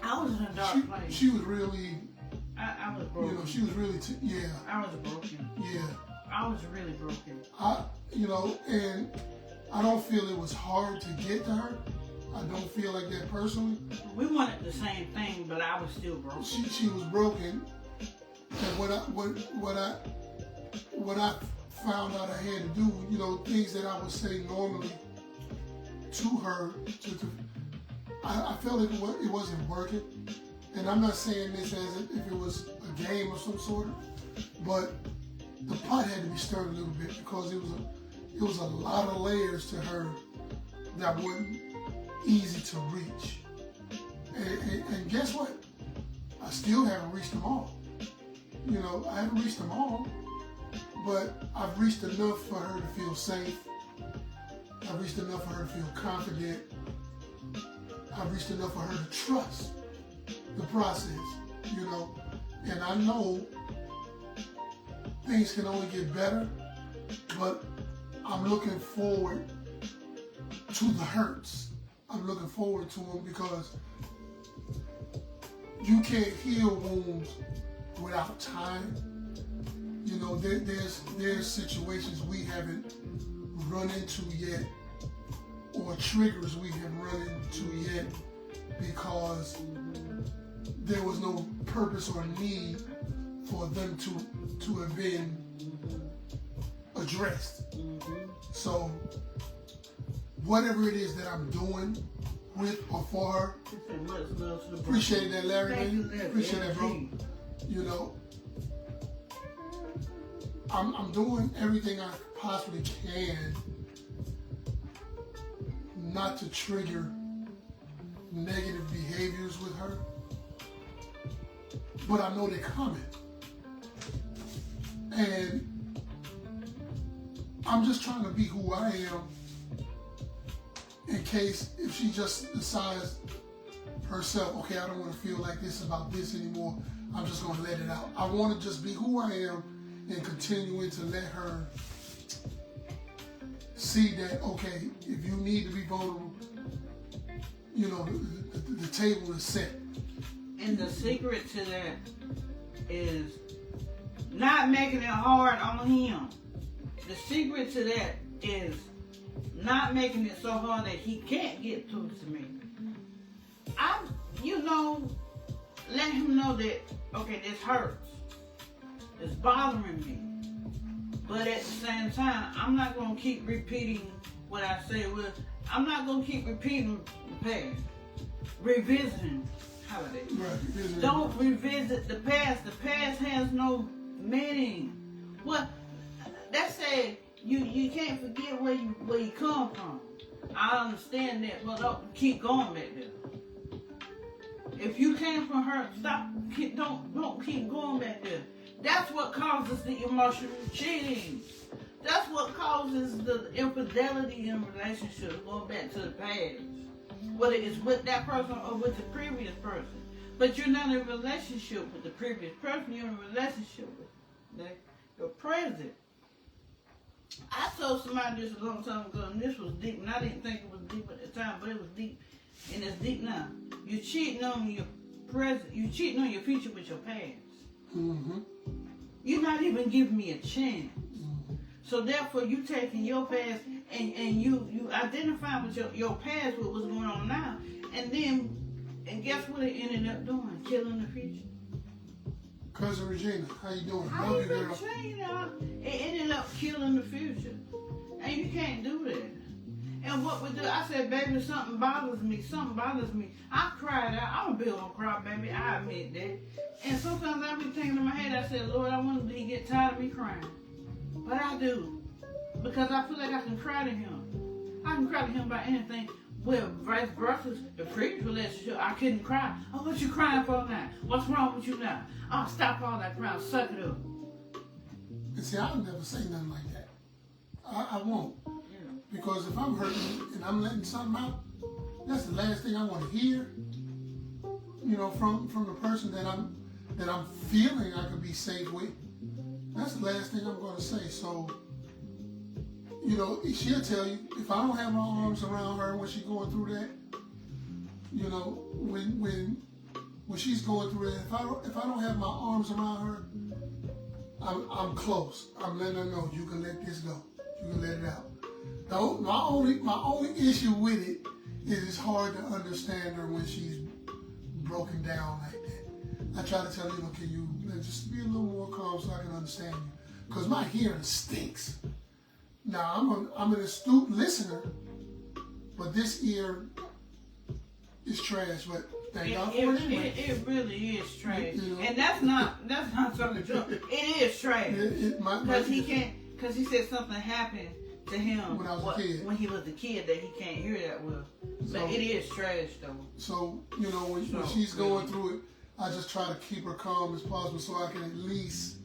in a dark place. She was really. I was broken. You know, she was really. I was broken. Yeah. I was really broken. And I don't feel it was hard to get to her. I don't feel like that personally. We wanted the same thing, but I was still broken. She was broken, and what I found out I had to do, things that I would say normally to her, I felt like it wasn't working. And I'm not saying this as if it was a game of some sort, but the pot had to be stirred a little bit because it was a lot of layers to her that weren't easy to reach. And guess what? I still haven't reached them all. I haven't reached them all, but I've reached enough for her to feel safe. I've reached enough for her to feel confident. I've reached enough for her to trust the process, and I know things can only get better, but I'm looking forward to the hurts. I'm looking forward to them because you can't heal wounds without time. There's situations we haven't run into yet, or triggers we haven't run into yet, because there was no purpose or need for them to have been addressed. Mm-hmm. So whatever it is that I'm doing with or for her, appreciate that, Larry. Appreciate that, bro. I'm doing everything I possibly can not to trigger negative behaviors with her, but I know they're coming. And I'm just trying to be who I am in case if she just decides herself, okay, I don't want to feel like this about this anymore, I'm just going to let it out. I want to just be who I am and continuing to let her see that, okay, if you need to be vulnerable, the table is set. And the secret to that is not making it hard on him. The secret to that is not making it so hard that he can't get through to me. Let him know that, okay, this hurts. It's bothering me. But at the same time, I'm not going to keep repeating what I say. I'm not going to keep repeating the past. Revisiting. How about that? Right, don't revisit the past. The past has no meaning. What? That said, you can't forget where you come from. I understand that, but don't keep going back there. If you came from her, don't keep going back there. That's what causes the emotional cheating. That's what causes the infidelity in relationships, going back to the past. Whether it's with that person or with the previous person. But you're not in a relationship with the previous person, you're in a relationship with your present. I told somebody this a long time ago, and this was deep, and I didn't think it was deep at the time, but it was deep, and it's deep now. You're cheating on your present, you're cheating on your future with your past. Mm-hmm. You're not even giving me a chance. Mm-hmm. So therefore, you taking your past and you identify with your past, what was going on now, and guess what it ended up doing? Killing the future. Cousin Regina, how you doing? How Love you you, been girl. saying it ended up killing the future, and you can't do that. And what we do, I said, baby, something bothers me. Something bothers me. I cried out. I'm a big old cry, baby. I admit that. And sometimes I be thinking in my head, I said, Lord, I want to get tired of me crying. But I do. Because I feel like I can cry to him. I can cry to him about anything. Well, vice versa, the previous relationship, I couldn't cry. Oh, what you crying for now? What's wrong with you now? Oh, stop all that crying. Suck it up. And see, I'll never say nothing like that. I won't. Because if I'm hurting and I'm letting something out, that's the last thing I want to hear. You know, from the person that I'm feeling I could be safe with. That's the last thing I'm going to say. So, you know, she'll tell you, if I don't have my arms around her when she's going through that, you know, when she's going through that, if I don't have my arms around her, I'm close. I'm letting her know, you can let this go. You can let it out. My only issue with it is it's hard to understand her when she's broken down like that. I try to tell her, can you just be a little more calm so I can understand you? Because my hearing stinks. Now, I'm an astute listener, but this ear is trash. But thank God for it anyway. It really is trash. You know? And that's not something true. It is trash. Because he said something happened to him when he was a kid that he can't hear that well. But it is trash though. So, you know, when she's going through it, I just try to keep her calm as possible so I can at least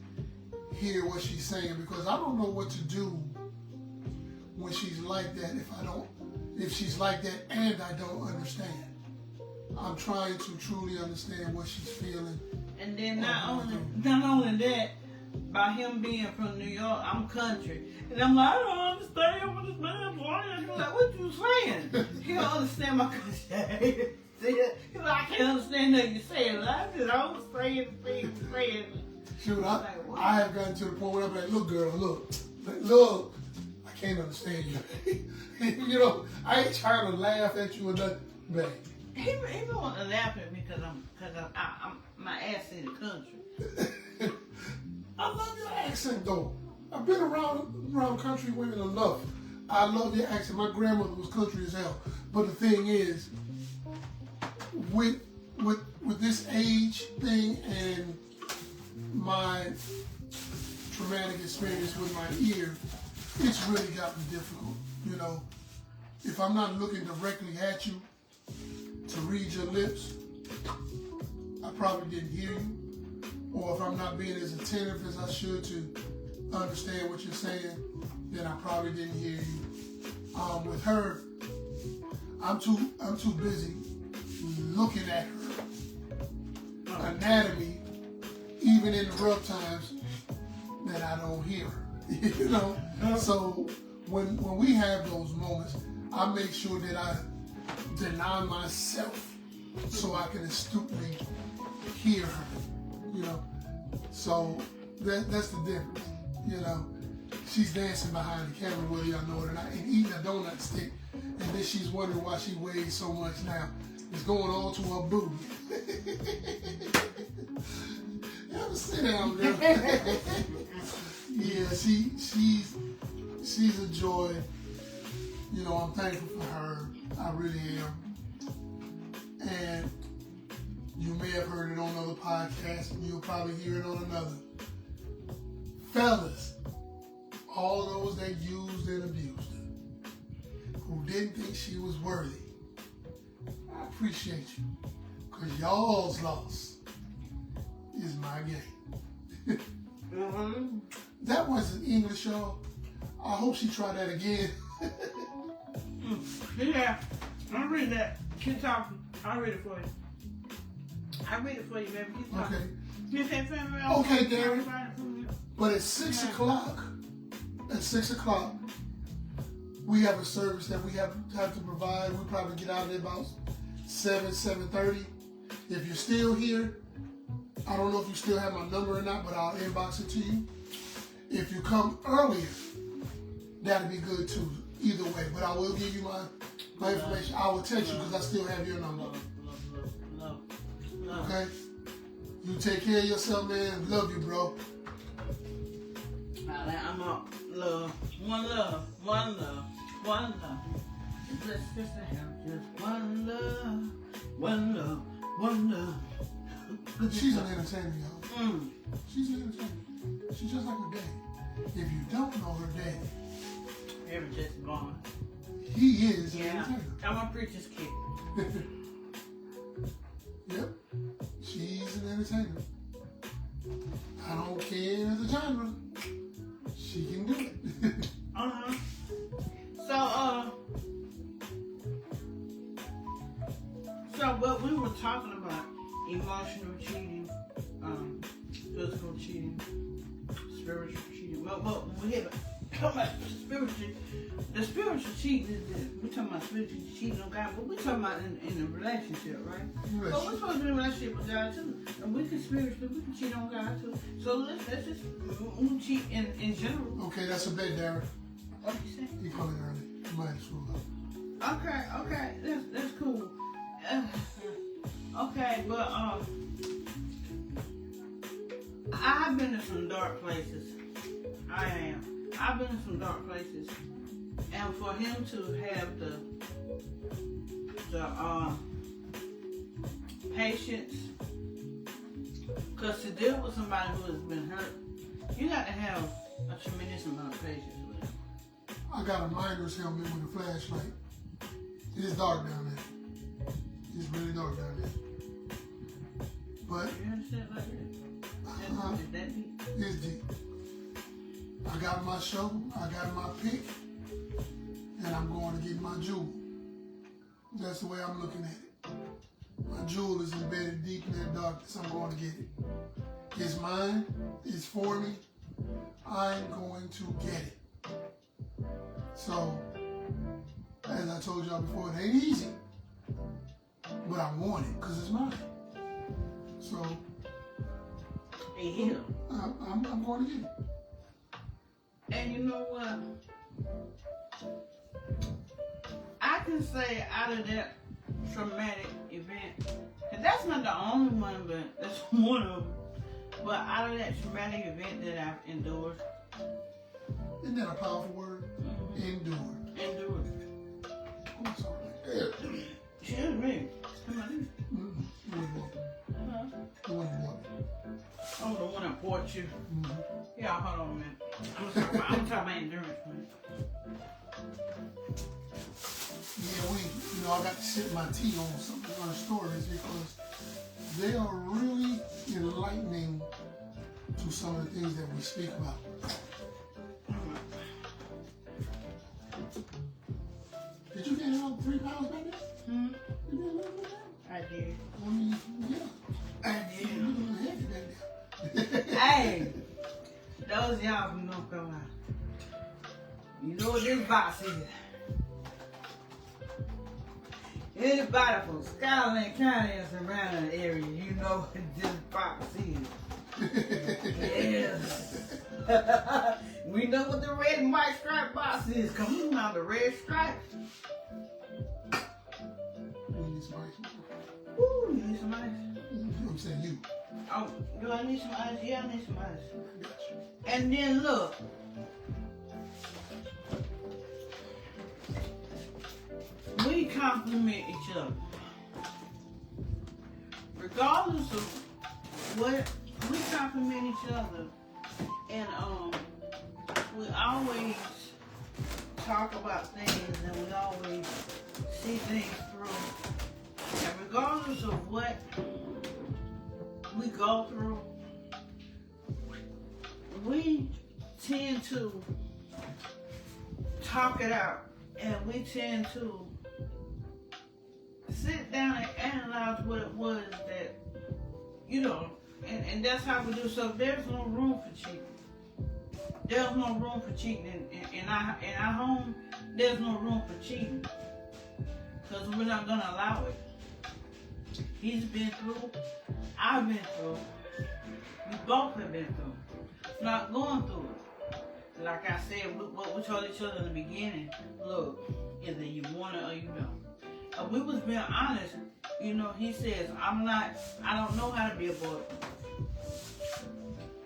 hear what she's saying, because I don't know what to do when she's like that if she's like that and I don't understand. I'm trying to truly understand what she's feeling. And then not only that, by him being from New York, I'm country. And I'm like, I don't understand what this man boy. He's like, what you saying? He don't understand my country. He's like, I can't understand nothing you're saying. I just don't say it. Shoot, I have gotten to the point where I'm like, look, girl, look, I can't understand you. You know, I ain't trying to laugh at you or nothing, babe. He don't want to laugh at me because I'm my ass in the country. I love your accent though. I've been around country women enough. I love your accent. My grandmother was country as hell. But the thing is, with this age thing and my traumatic experience with my ear, it's really gotten difficult. You know, if I'm not looking directly at you to read your lips, I probably didn't hear you. Or if I'm not being as attentive as I should to understand what you're saying, then I probably didn't hear you. With her, I'm too busy looking at her anatomy, even in the rough times, that I don't hear her. You know? So when we have those moments, I make sure that I deny myself so I can astutely hear her. You know, so that's the difference. You know, she's dancing behind the camera whether y'all know it or not, and eating a donut stick, and then she's wondering why she weighs so much now. It's going all to her booty. You ever sit down, girl? Yeah, she's a joy. You know, I'm thankful for her. I really am. And you may have heard it on other podcasts, and you'll probably hear it on another. Fellas, all those that used and abused her, who didn't think she was worthy, I appreciate you, because y'all's loss is my game. Mm-hmm. That wasn't English, y'all. I hope she tried that again. Yeah, I'll read that. Keep talking. I'll read it for you. I read it for you, baby. Keep talking. Okay. You say family. Okay, Darren. But at 6 o'clock, we have a service that we have to provide. We'll probably get out of there about 7:30. If you're still here, I don't know if you still have my number or not, but I'll inbox it to you. If you come earlier, that'll be good too. either way. But I will give you my information. I will text you because I still have your number. Love. Okay? You take care of yourself, man. Love you, bro. I'm up. Love. One love. Just one love. She's an entertainer, y'all. She's an entertainer. She's just like her daddy. If you don't know her daddy, Ever just gone. he is an entertainer. I'm a preacher's kid. Yep. She's an entertainer. I don't care the genre. She can do it. So what we were talking about, emotional cheating, physical cheating, spiritual cheating. But when we talk about spiritual, the spiritual cheating is this. We're talking about spiritual cheating on God, but we're talking about in a relationship, right? But we're supposed to be in a relationship with God too. And we can cheat on God too. So let's just cheat in general. Okay, that's a bit, Darren. What you say? He coming early. You might screw up. Okay, that's cool. Okay, but I've been in some dark places. I've been in some dark places, and for him to have the patience, because to deal with somebody who has been hurt, you got to have a tremendous amount of patience with them. I got a miner's helmet with a flashlight. It is dark down there. It's really dark down there. But You understand like that? Is that deep? it's deep. I got my shovel, I got my pick, and I'm going to get my jewel. That's the way I'm looking at it. My jewel is embedded deep in that darkness. I'm going to get it. It's mine. It's for me. I'm going to get it. So, as I told y'all before, it ain't easy. But I want it because it's mine. So, I'm going to get it. And you know what? I can say out of that traumatic event, and that's not the only one, but that's one of them. But out of that traumatic event that I've endured. Isn't that a powerful word? Mm-hmm. Endured. Oh, sorry. Excuse me. Come on. The one you want. Oh, the one that bought you. Mm-hmm. Yeah, hold on a minute. I'm talking about endurance, man. Yeah, I got to sip my tea on some of our stories because they are really enlightening to some of the things that we speak about. Did you gain another 3 pounds back there? Hmm? You did a little bit I did. I mean, yeah. I did. You're a little heavy back there. Hey, those y'all from North Carolina. You know what this box is. Anybody from Skyland County and surrounding area, you know what this box is. Yes. We know what the red and white stripe box is. Come on now, the red stripe. You need some ice. Ooh, you need some ice? I'm saying you. Oh, do I need some ice? Yeah, I need some ice. I got you. And then look. We compliment each other. Regardless of what, we compliment each other. And we always talk about things and we always see things through. And regardless of what we go through, we tend to talk it out, and we tend to sit down and analyze what it was that, and that's how we do. So there's no room for cheating. There's no room for cheating in our home. There's no room for cheating because we're not gonna allow it. He's been through. I've been through. We both have been through. Not going through it. like I said, what we told each other in the beginning, look, either you want it or you don't. We was being honest. You know, he says, I don't know how to be a boy.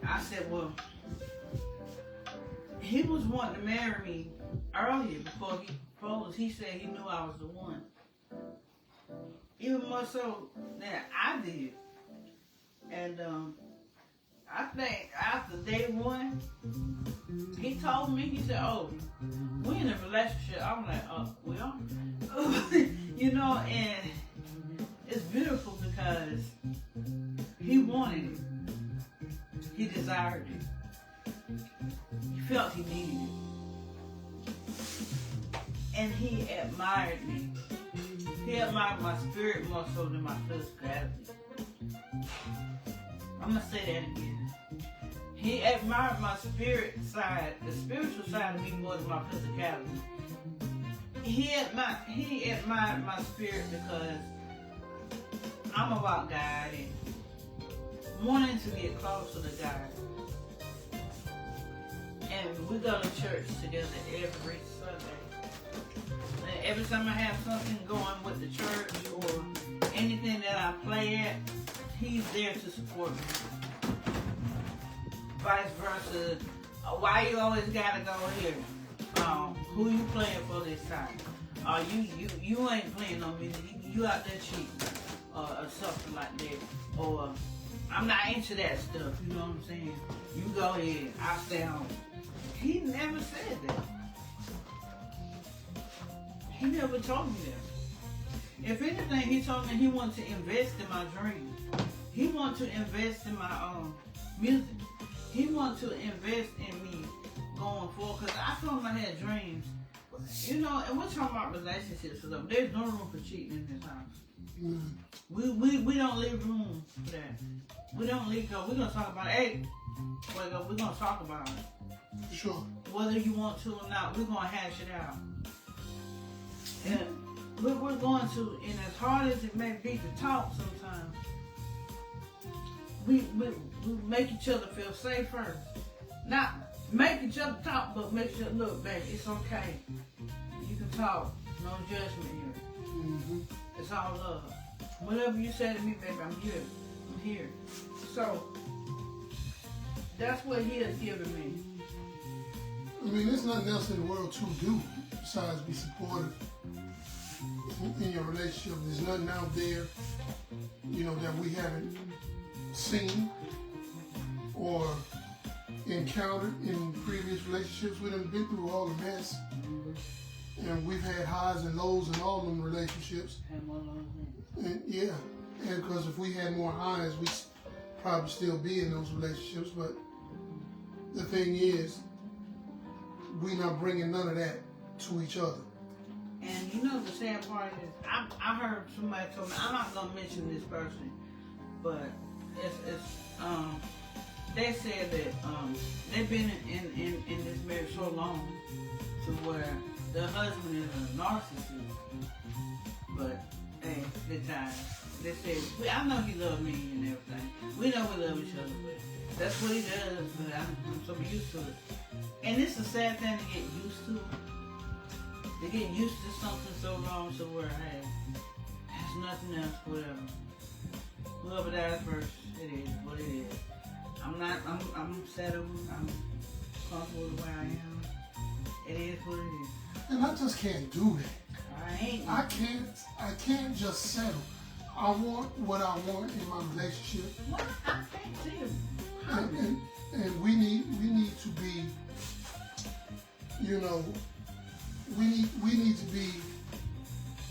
I said, well, he was wanting to marry me earlier before he proposed. He said he knew I was the one. Even more so than I did. And I think after day one, he told me, he said, oh, we in a relationship. I'm like, oh, we are? You know, and it's beautiful because he wanted it. He desired it. He felt he needed it. And he admired me. He admired my spirit more so than my physicality. I'm going to say that again. He admired my spirit side, the spiritual side of me more than my physicality. He admired my spirit because I'm about God and wanting to get closer to God. And we go to church together every Sunday. And every time I have something going with the church or anything that I play at, he's there to support me. Vice versa. Why you always gotta go here? Who you playing for this time? You ain't playing on me. You out there cheating, or something like that. Or I'm not into that stuff. You know what I'm saying? You go ahead. I'll stay home. He never said that. He never told me that. If anything, he told me he wanted to invest in my dreams. He wanted to invest in my music. He wanted to invest in me going forward. Because I told him I had dreams. You know, and we're talking about relationships. So there's no room for cheating in this house. Mm-hmm. We don't leave room for that. We don't leave, because we're going to talk about it. Hey, we're going to talk about it. Sure. Whether you want to or not, we're going to hash it out. And we're going to, and as hard as it may be to talk sometimes, we make each other feel safe first. Not make each other talk, but make sure, look, baby, it's okay. You can talk. No judgment here. Mm-hmm. It's all love. Whatever you say to me, baby, I'm here. I'm here. So, that's what he has given me. I mean, there's nothing else in the world to do besides be supportive in your relationship. There's nothing out there, you know, that we haven't seen or encountered in previous relationships. We done been through all the mess. And we've had highs and lows in all them relationships. And yeah, and because if we had more highs, we'd probably still be in those relationships. But the thing is, we not bringing none of that to each other. And you know the sad part is, I heard somebody told me, I'm not gonna mention this person, but they said that they've been in this marriage so long to where the husband is a narcissist. But hey, good times. They said, I know he loves me and everything. We know we love each other, but that's what he does. But I'm so used to it. And it's a sad thing to get used to. To get used to something so long, so where, hey, there's nothing else, whatever. Whoever dies first, it is what it is. I'm settled. I'm comfortable with where I am. It is what it is. And I just can't do that. I can't just settle. I want what I want in my relationship. What? I can't see it. And we need to be, you know, we need to be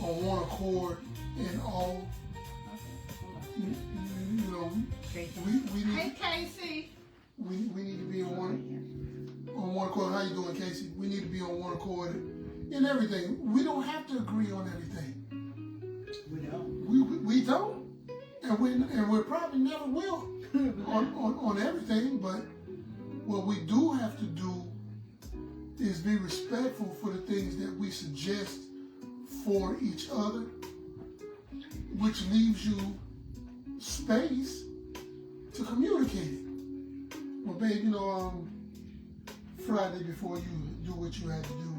on one accord in all. You know, we need. Hey, Casey. We need to be on one accord. How you doing, Casey? We need to be on one accord in everything. We don't have to agree on everything. We don't. We don't, and we probably never will on everything. But what we do have to do is be respectful for the things that we suggest for each other, which leaves you space to communicate it. Well, babe, you know, Friday before you do what you had to do,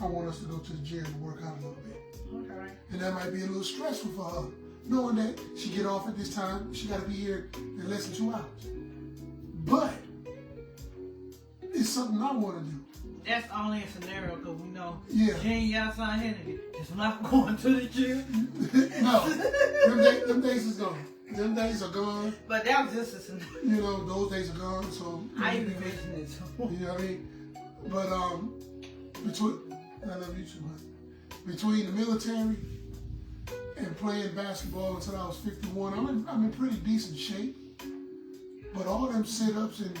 I want us to go to the gym and work out a little bit. Okay. And that might be a little stressful for her, knowing that she get off at this time, she got to be here in less than 2 hours. But it's something I want to do. That's only a scenario because we know Yeah. Gene Jessica Hennedy is not going to the gym. No, them days is gone. Them days are gone. But that was just a scenario. You know, those days are gone. So I even mentioned it. you know what I mean? But between I love you too much. Between the military and playing basketball until I was 51, I'm in pretty decent shape. But all them sit-ups and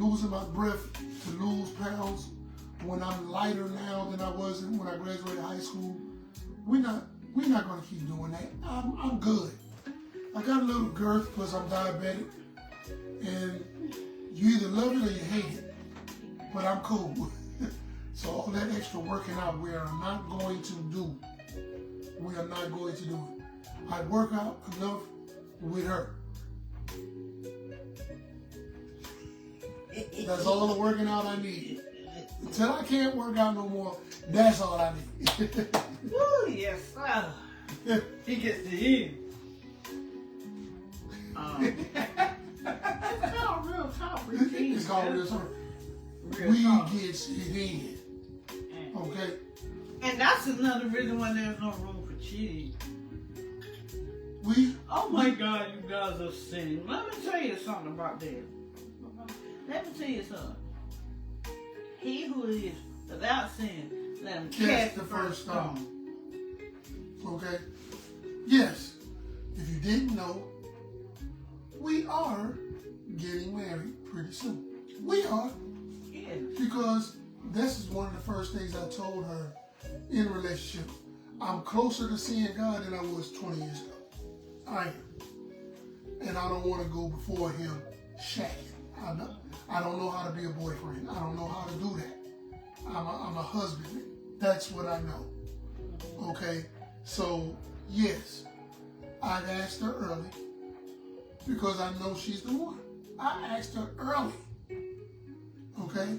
losing my breath to lose pounds when I'm lighter now than I was when I graduated high school, we're not gonna keep doing that. I'm good. I got a little girth because I'm diabetic, and you either love it or you hate it. But I'm cool. So all that extra working out, we are not going to do. We are not going to do it. I work out enough with her. That's all the working out I need. Until I can't work out no more, that's all I need. Woo, yes, sir. He gets the end. It's called real talk. It's called real talk. Real We talk. gets it in. Okay? And that's another reason why there's no room for cheating. Oh my God, you guys are sinning. Let me tell you something about that. Let me tell you something. He who is without sin, let him cast the first stone. Okay? Yes. If you didn't know, we are getting married pretty soon. We are. Yes. Because this is one of the first things I told her in a relationship. I'm closer to seeing God than I was 20 years ago. I am. And I don't want to go before him shacking. I don't know how to be a boyfriend. I don't know how to do that. I'm a husband. That's what I know. Okay? So, yes, I've asked her early because I know she's the one. I asked her early. Okay?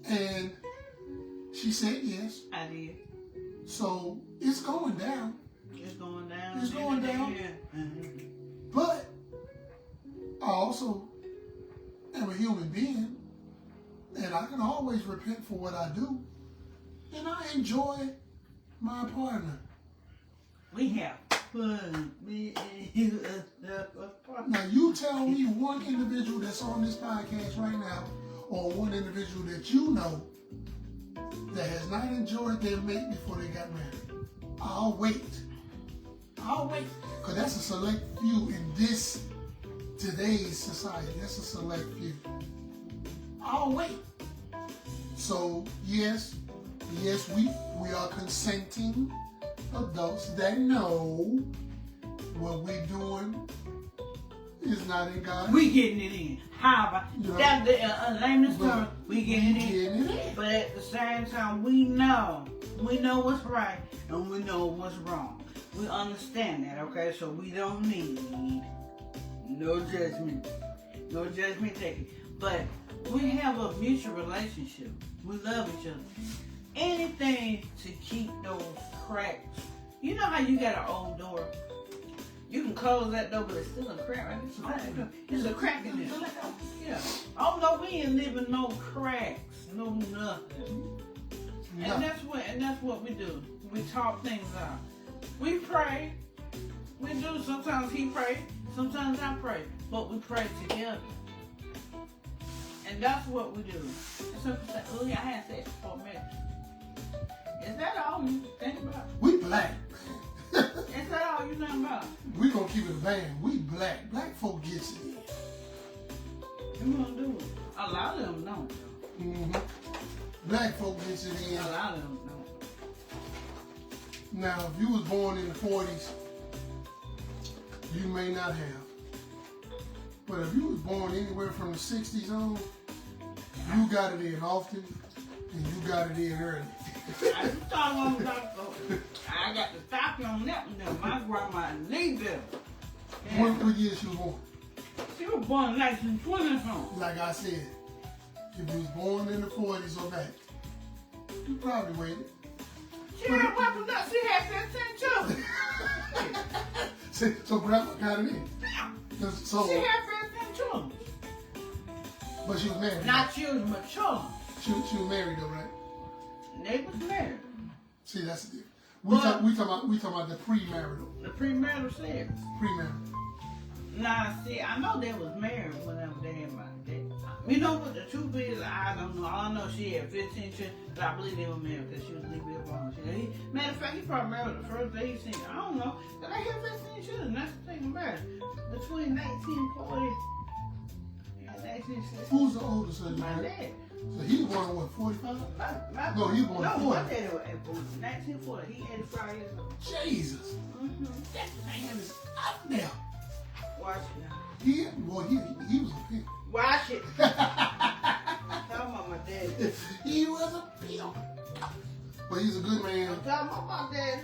And she said yes. I did. So, it's going down. It's going down. It's going down. But I also am a human being, and I can always repent for what I do, and I enjoy my partner. We have fun. Now, you tell me one individual that's on this podcast right now, or one individual that you know that has not enjoyed their mate before they got married. I'll wait. Because that's a select few in today's society. That's a select few. I'll wait. So, yes, we are consenting adults that know what we're doing is not in God. We getting it in. How about that? The layman's term, we getting it in. But at the same time, we know what's right and we know what's wrong. We understand that, okay? So we don't need no judgment taken. But we have a mutual relationship. We love each other. Anything to keep those cracks. You know how you got an old door? You can close that door, but it's still a crack, right? There's a crack in there. Yeah. Oh no, we ain't leaving no cracks, no nothing. And that's what we do. We talk things out. We pray. We do. Sometimes he prays, sometimes I pray, but we pray together. And that's what we do. So people say, oh yeah, I had sex for a minute. Is that all you think about? We black. Is that all you think about? We gonna keep it a band. We black. Black folk gets it. You gonna do it? A lot of them don't. Mm-hmm. Black folk gets it in. A lot of them don't. Now, if you was born in the 40s, you may not have. But if you was born anywhere from the 60s on, you got it in often, and you got it in early. I just thought I got to stop you on that one now. My grandma needs them. What year she was born? She was born in 1920 something. Like I said, If you was born in the 40s or back, you probably waited. She had weapons up. She had 15 children. So grandma got it in. So, she had 15 children. But she was married. Not children, but children. She was married though, right? They was married. See, that's the difference. We talking about the premarital. The premarital sex. Premarital. Nah, see, I know they was married whenever they had my dad. You know what the truth is? I don't know. All I know she had 15 children, but I believe they were married because she was legally born. Matter of fact, he probably married the first day he seen her. I don't know. But they had 15 children. That's the thing about it. Between 1940 and 1960. Who's the oldest son? My dad. So he was born in what, 45? No, he was born in 40. No, my daddy was 1940. He 85 years old. Jesus. Mm-hmm. That man is up there. Watch it now. He was a pimp. Watch it. Talking about my daddy. He was a pimp. But he's a good man. I'm talking about my daddy.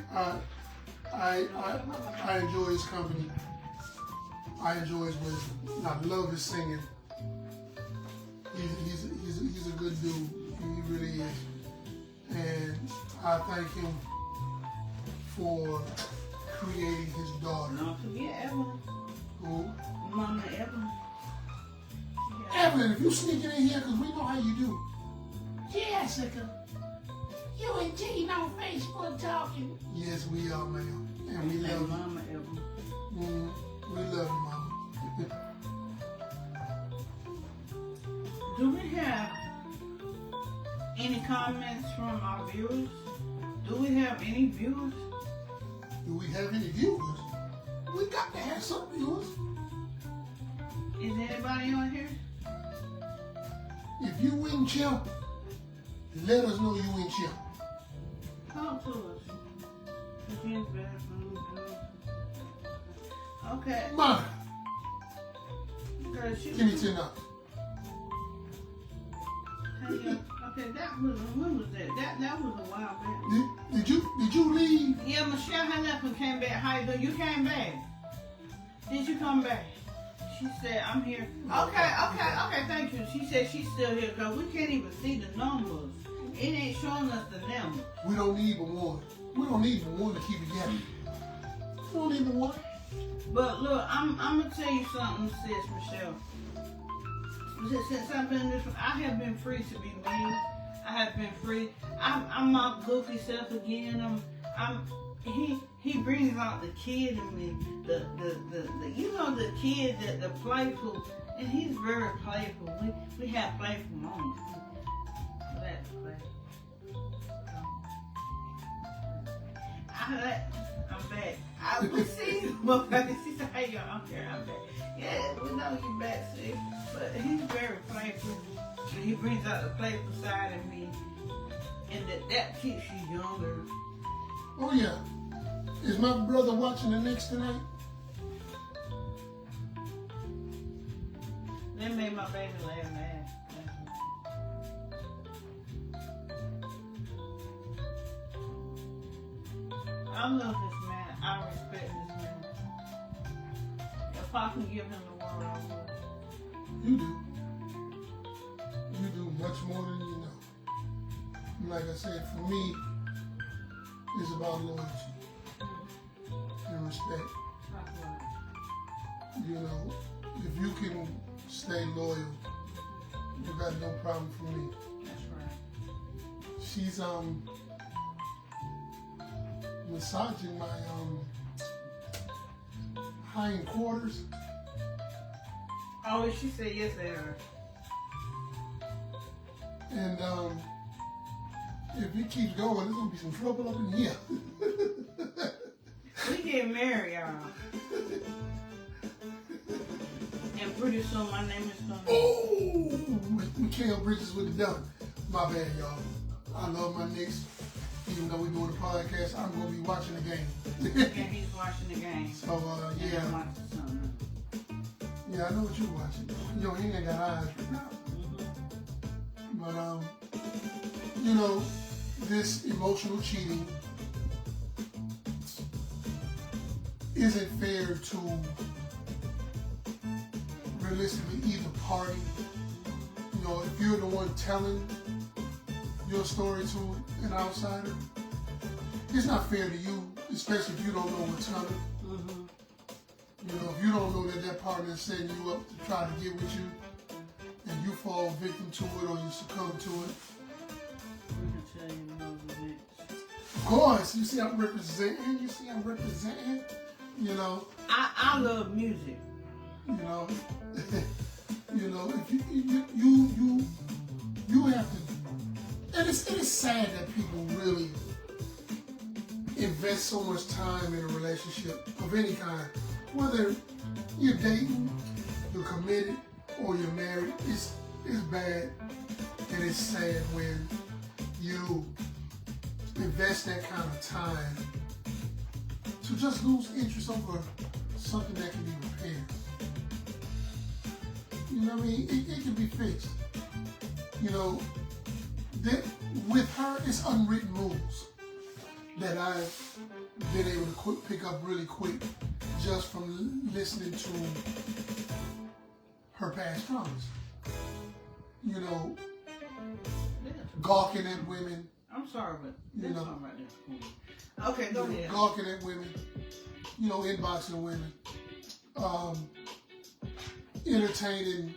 I enjoy his company. I enjoy his wisdom. I love his singing. He's a good dude. He really is. And I thank him for creating his daughter. Don't forget Evelyn. Who? Mama Evelyn. Evelyn, if you sneaking in here, because we know how you do. Jessica, you and Gene on Facebook talking. Yes, we are, ma'am. And we love you. Mama Evelyn. We love you, Mama. Do we have any comments from our viewers? Do we have any viewers? Do we have any viewers? We got to have some viewers. Is anybody on here? If you win champ, let us know you win champ. Talk to us. Okay. Monica, Girl, give me $10. Okay, that was when was that? That was a while back. Did you leave? Yeah, Michelle had left and came back. How you doing? You came back. Did you come back? She said, I'm here. Okay, thank you. She said she's still here because we can't even see the numbers. It ain't showing us the numbers. We don't need but one. We don't need but one to keep it going. We don't need but one. But look, I'm gonna tell you something, sis Michelle. Since I've been in this, I have been free to be me. I have been free. I'm my goofy self again. He brings out the kid in me, the you know, the kid, the playful, and he's very playful. We have playful moments. That's playful. I'm back. I will see you. She said, hey y'all, I'm here. I'm back. Yeah, we know you back, sis. But he's very playful. And he brings out the playful side of me. And that keeps you younger. Oh yeah. Is my brother watching the Knicks tonight? That made my baby laugh mad. I love this man. I respect this man. If I can give him the world, I would. You do. You do much more than you know. Like I said, for me, it's about loyalty and respect. You know, if you can stay loyal, you got no problem for me. That's right. She's massaging my hindquarters. Oh, she said yes to her. And if it keeps going, there's gonna be some trouble up in here. We get married, y'all. And pretty soon my name is coming. Oh, Mikhail Bridges with the done. My bad, y'all. I love my Knicks. Even though we're doing a podcast, I'm gonna be watching the game. Yeah, he's watching the game. So yeah. I'm watching something. Yeah, I know what you're watching. Yo, he ain't got eyes right now. But you know, this emotional cheating isn't fair to realistically either party. You know, if you're the one telling your story to an outsider, it's not fair to you, especially if you don't know what's coming. Mm-hmm. You know, if you don't know that that partner is setting you up to try to get with you, and you fall victim to it or you succumb to it. We can tell you know the next. Of course, you see I'm representing. You know. I love music. You know. You know, if you have to, and it is sad that people really invest so much time in a relationship of any kind, whether you're dating, you're committed, or you're married. It's bad and it's sad when you invest that kind of time to just lose interest over something that can be repaired. You know what I mean? It can be fixed. You know, that with her, it's unwritten rules that I've been able to pick up really quick just from listening to her past traumas. You know, gawking at women. I'm sorry, but there's something right there. Okay, go ahead. Gawking at women. You know, inboxing women. Entertaining,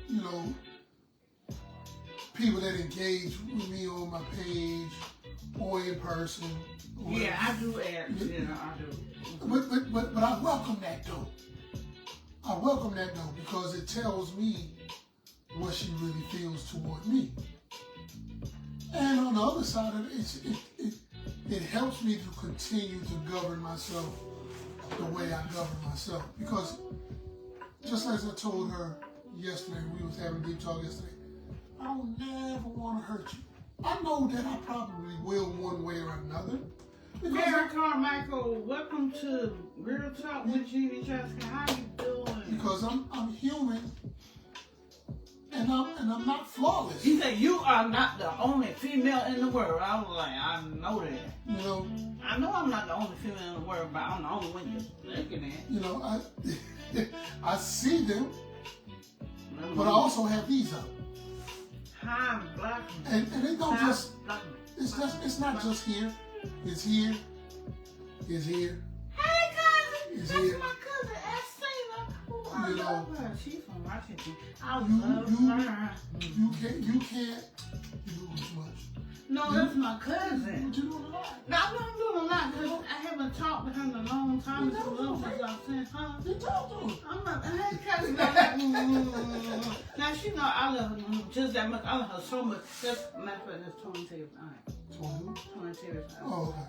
you know, people that engage with me on my page or in person. Or yeah, I do add. Yeah, I do. But I welcome that though. I welcome that though because it tells me what she really feels toward me. And on the other side of it, it helps me to continue to govern myself the way I govern myself. Because just as I told her yesterday, we was having a deep talk yesterday, I don't never want to hurt you. I know that I probably will one way or another. Mary Carmichael, welcome to Real Talk with Gene Jessica. How you doing? Because I'm human and I'm not flawless. You say you are not the only female in the world. I was like, I know that. You know, I know I'm not the only female in the world, but I'm the only one you're looking at. You know, I see them, but I also have these up. Hi, I'm black. And they don't just. It's not just here. It's here. It's here. Hey, cousin. It's That's here. my cousin, Estina. Oh, I You love know, her. She's from Washington. I love her. You can't do as much. No, that's my cousin. But you doing a lot. No, I'm not doing a lot because I haven't talked to her in a long time. It's so long since I've seen her. You talk to her. I'm not, hey, cousin. Now, she know I love her just that much. I love her so much. That's, matter of fact, that's 20 Terry's aunt. 20 Terry's aunt. Oh, okay.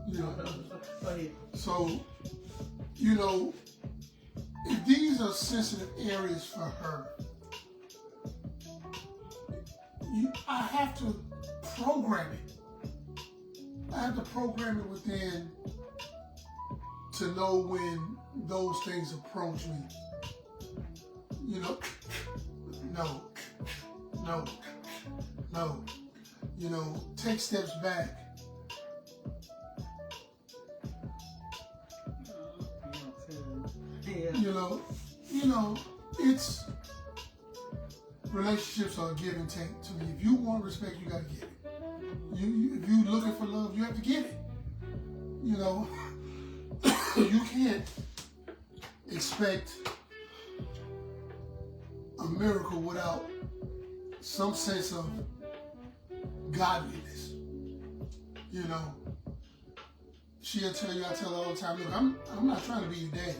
You know? Yeah. So, you know, if these are sensitive areas for her, I have to program it. I have to program it within to know when those things approach me. You know, no. You know, take steps back. Yeah. You know, it's relationships are a give and take to me. If you want respect, you gotta give it. If you looking for love, you have to give it. You know, you can't expect a miracle without some sense of godliness. You know, she'll tell you, I tell her all the time, look, I'm not trying to be your daddy.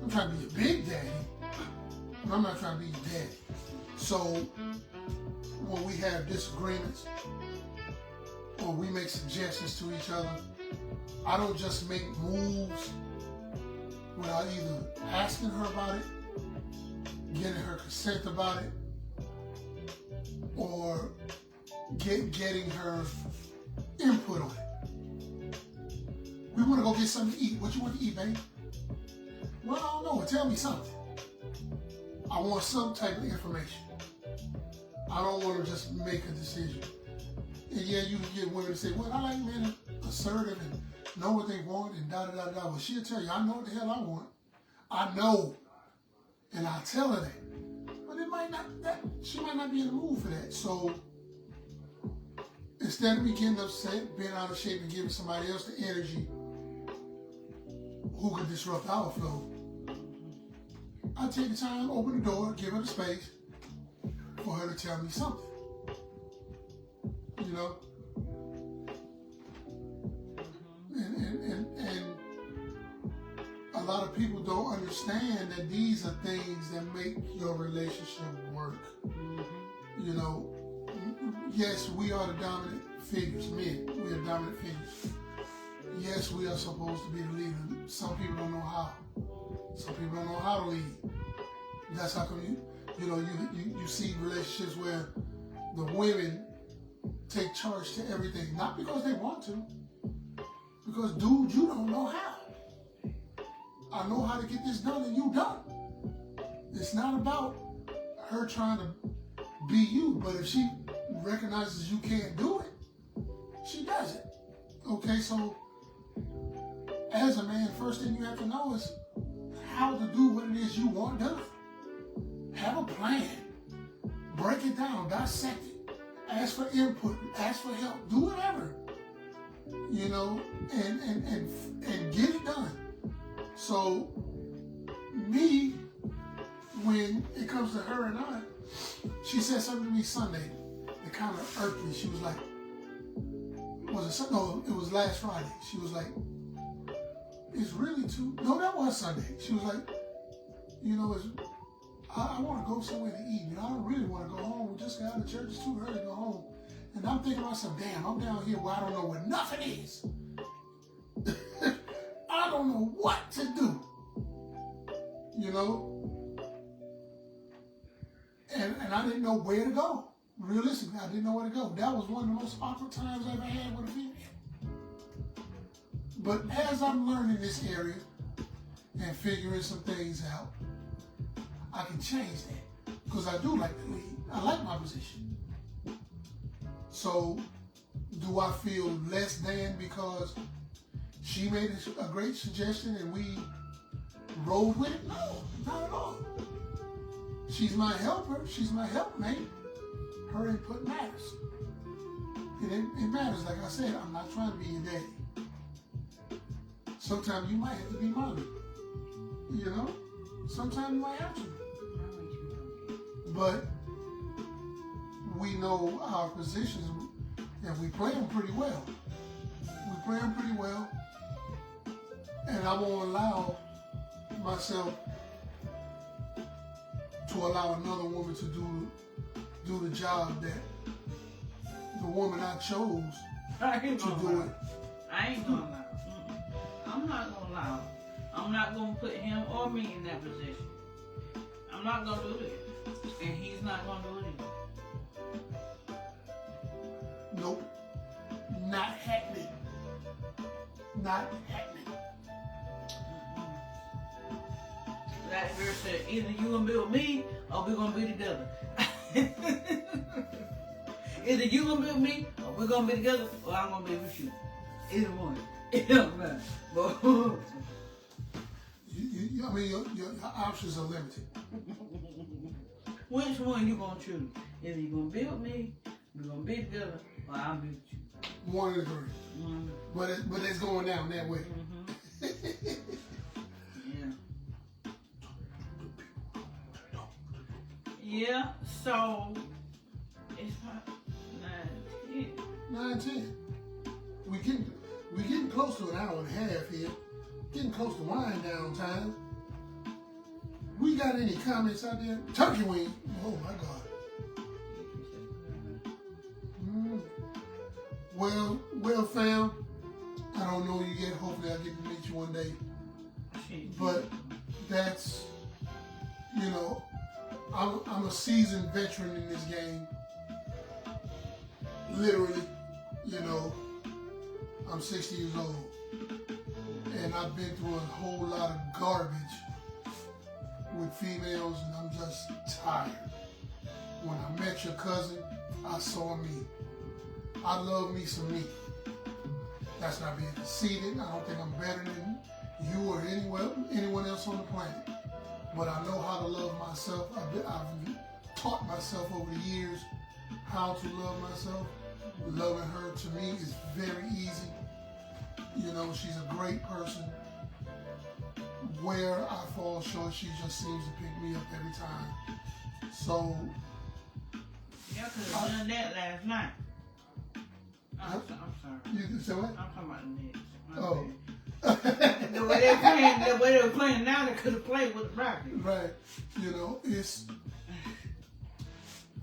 I'm trying to be your big daddy, but I'm not trying to be your daddy. So when we have disagreements or we make suggestions to each other, I don't just make moves without either asking her about it, getting her consent about it, or getting her input on it. We want to go get something to eat. What you want to eat, babe? Well, I don't know. Tell me something. I want some type of information. I don't want to just make a decision. And yeah, you can get women to say, well, I like men assertive and know what they want and da-da-da-da. Well, she'll tell you, I know what the hell I want. I know. And I tell her that. she might not be in the mood for that. So instead of me getting upset, being out of shape, and giving somebody else the energy who could disrupt our flow, I take the time, open the door, give her the space for her to tell me something. You know? And a lot of people don't understand that these are things that make your relationship work. You know, yes, we are the dominant figures, men. We are dominant figures. Yes, we are supposed to be the leader. Some people don't know how. Some people don't know how to lead. That's how come you see relationships where the women take charge to everything. Not because they want to. Because, dude, you don't know how. I know how to get this done and you don't. It's not about her trying to be you, but if she recognizes you can't do it, she does it. Okay, so as a man, first thing you have to know is how to do what it is you want done. Have a plan. Break it down, dissect it. Ask for input, ask for help, do whatever. You know, and get it done. So me, when it comes to her and I, she said something to me Sunday that kind of irked me. She was like, was it Sunday? No, it was last Friday. She was like, it's really too, no, that was Sunday. She was like, you know, I want to go somewhere to eat. You know, I don't really want to go home. We just got out of church. It's too early to go home. And I'm thinking to myself, damn, I'm down here where I don't know where nothing is. I don't know what to do. You know? And I didn't know where to go. Realistically, I didn't know where to go. That was one of the most awkward times I ever had with a female. But as I'm learning this area and figuring some things out, I can change that. Because I do like to lead. I like my position. So, do I feel less than because she made a great suggestion and we rode with it? No, not at all. She's my helper. She's my helpmate. Her input matters. It matters. Like I said, I'm not trying to be your daddy. Sometimes you might have to be mommy. You know? Sometimes you might have to. But we know our positions and we play them pretty well. We play them pretty well. And I won't allow myself to allow another woman to do the job that the woman I chose to do it. I ain't gonna allow. I'm not gonna allow. I'm not gonna put him or me in that position. I'm not gonna do it. And he's not gonna do it either. Nope. Not happening. Not happening. That girl said, either you gonna be with me or we gonna be together. Either you gonna be with me or we're gonna be together or I'm gonna be with you. Either one. It don't matter. I mean, your options are limited. Which one you gonna choose? Either you gonna be with me, we're gonna be together, or I'll be with you. One of the three. Mm-hmm. But it's going down that way. Mm-hmm. Yeah, so it's about 9:10. We getting close to an hour and a half here. Getting close to wind down time. We got any comments out there? Turkey wing. Oh my God. Well, fam. I don't know you yet. Hopefully, I get to meet you one day. But that's, you know, I'm a seasoned veteran in this game. Literally, you know, I'm 60 years old. And I've been through a whole lot of garbage with females, and I'm just tired. When I met your cousin, I saw me. I love me some me. That's not being conceited. I don't think I'm better than you or anyone else on the planet. But I know how to love myself. I've taught myself over the years how to love myself. Loving her to me is very easy. You know, she's a great person. Where I fall short, she just seems to pick me up every time. So, yeah, because I done that last night. I'm sorry. You say what? I'm talking about the Knicks. Oh. The way they were playing now, they could have played with the Rockets. Right. You know, it's.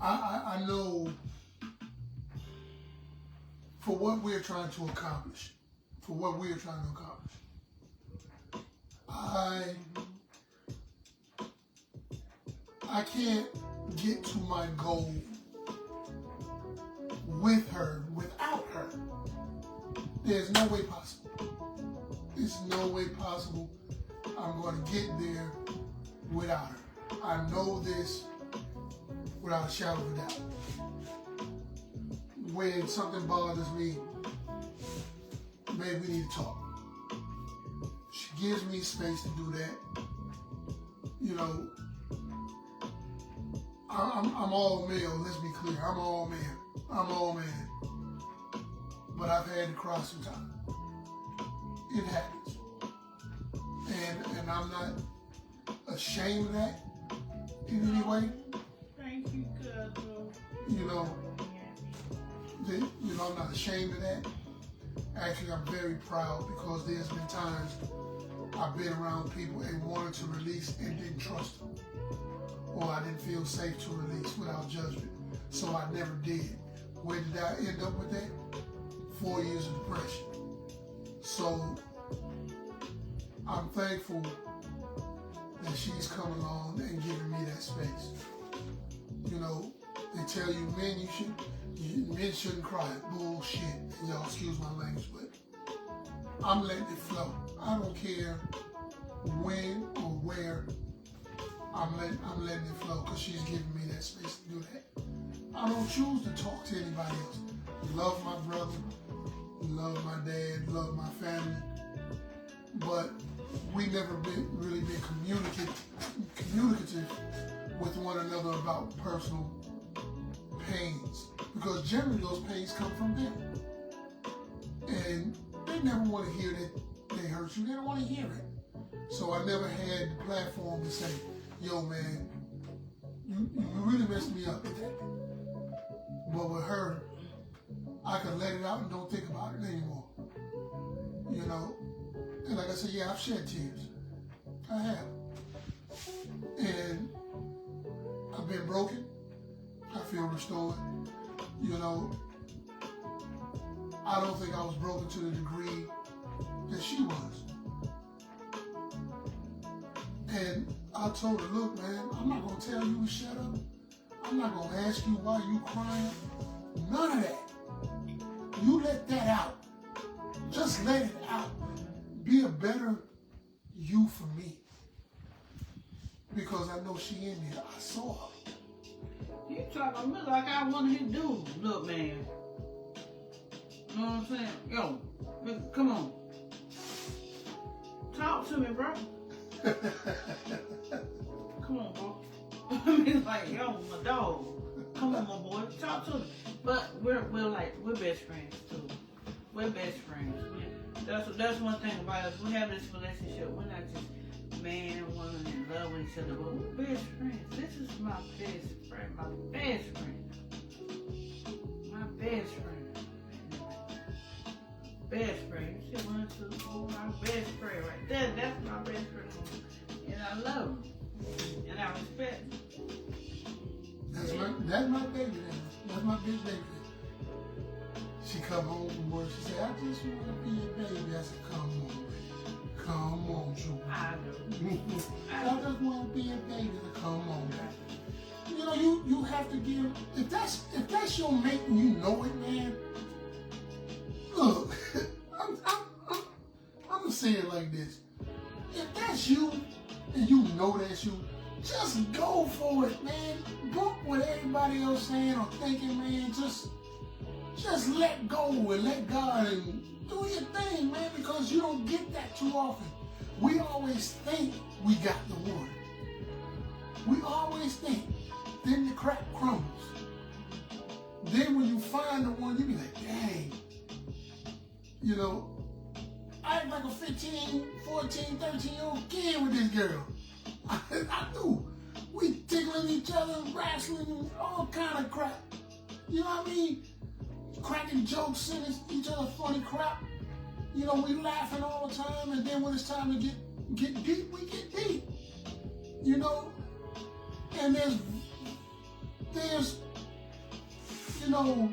I know for what we're trying to accomplish, I can't get to my goal with her, without her. There's no way possible. There's no way possible I'm going to get there without her. I know this without a shadow of a doubt. When something bothers me, maybe we need to talk. She gives me space to do that. You know, I'm all male, let's be clear. I'm all man. But I've had to cry sometimes. It happens. And I'm not ashamed of that in any way. Thank you, cousin. You know, I'm not ashamed of that. Actually, I'm very proud because there's been times I've been around people and wanted to release and didn't trust them. Or I didn't feel safe to release without judgment. So I never did. Where did I end up with that? 4 years of depression. So I'm thankful that she's come along and given me that space. You know, they tell you men shouldn't cry. Bullshit. Y'all excuse my language, but I'm letting it flow. I don't care when or where. I'm letting it flow because she's giving me that space to do that. I don't choose to talk to anybody else. Love my brother, love my dad, love my family, but we never really been communicative with one another about personal pains, because generally those pains come from them, and they never want to hear that they hurt you. They don't want to hear it. So I never had the platform to say, yo man, you really messed me up with that. But with her, I can let it out and don't think about it anymore. You know? And like I said, yeah, I've shed tears. I have. And I've been broken. I feel restored. You know, I don't think I was broken to the degree that she was. And I told her, look, man, I'm not going to tell you to shut up. I'm not going to ask you why you crying. None of that. You let that out. Just let it out. Be a better you for me. Because I know she in there. I saw her. You talking to me like I one of his dudes. Look, man. You know what I'm saying? Yo, come on. Talk to me, bro. Come on, bro. I mean, like, yo, my dog. Come on, my boy. Talk to me. But we're best friends too. We're best friends. That's one thing about us. We have this relationship. We're not just man and woman and love each other, but we're best friends. This is my best friend. My best friend. My best friend. Best friend. You see 1, 2, 4. My best friend right there. That's my best friend. And I love him. And I respect him. That's my baby. That's my big baby. She come home from work. She said, I just want to be your baby. I said, come on, baby. Come on, Drew. I do. I just want to be your baby. Come on, baby. You know, you have to give. If that's your mate and you know it, man. Look, I'm gonna say it like this. If that's you and you know that's you, just go for it, man. Bump what everybody else saying or thinking, man. Just let go and let God and do your thing, man, because you don't get that too often. We always think we got the one. We always think. then the crack crumbles. Then when you find the one, you be like, dang. You know, I act like a 15, 14, 13-year-old kid with this girl. I knew. We tickling each other, wrestling, and all kind of crap. You know what I mean? Cracking jokes, sending each other funny crap. You know, we laughing all the time, and then when it's time to get deep, we get deep. You know? And there's you know,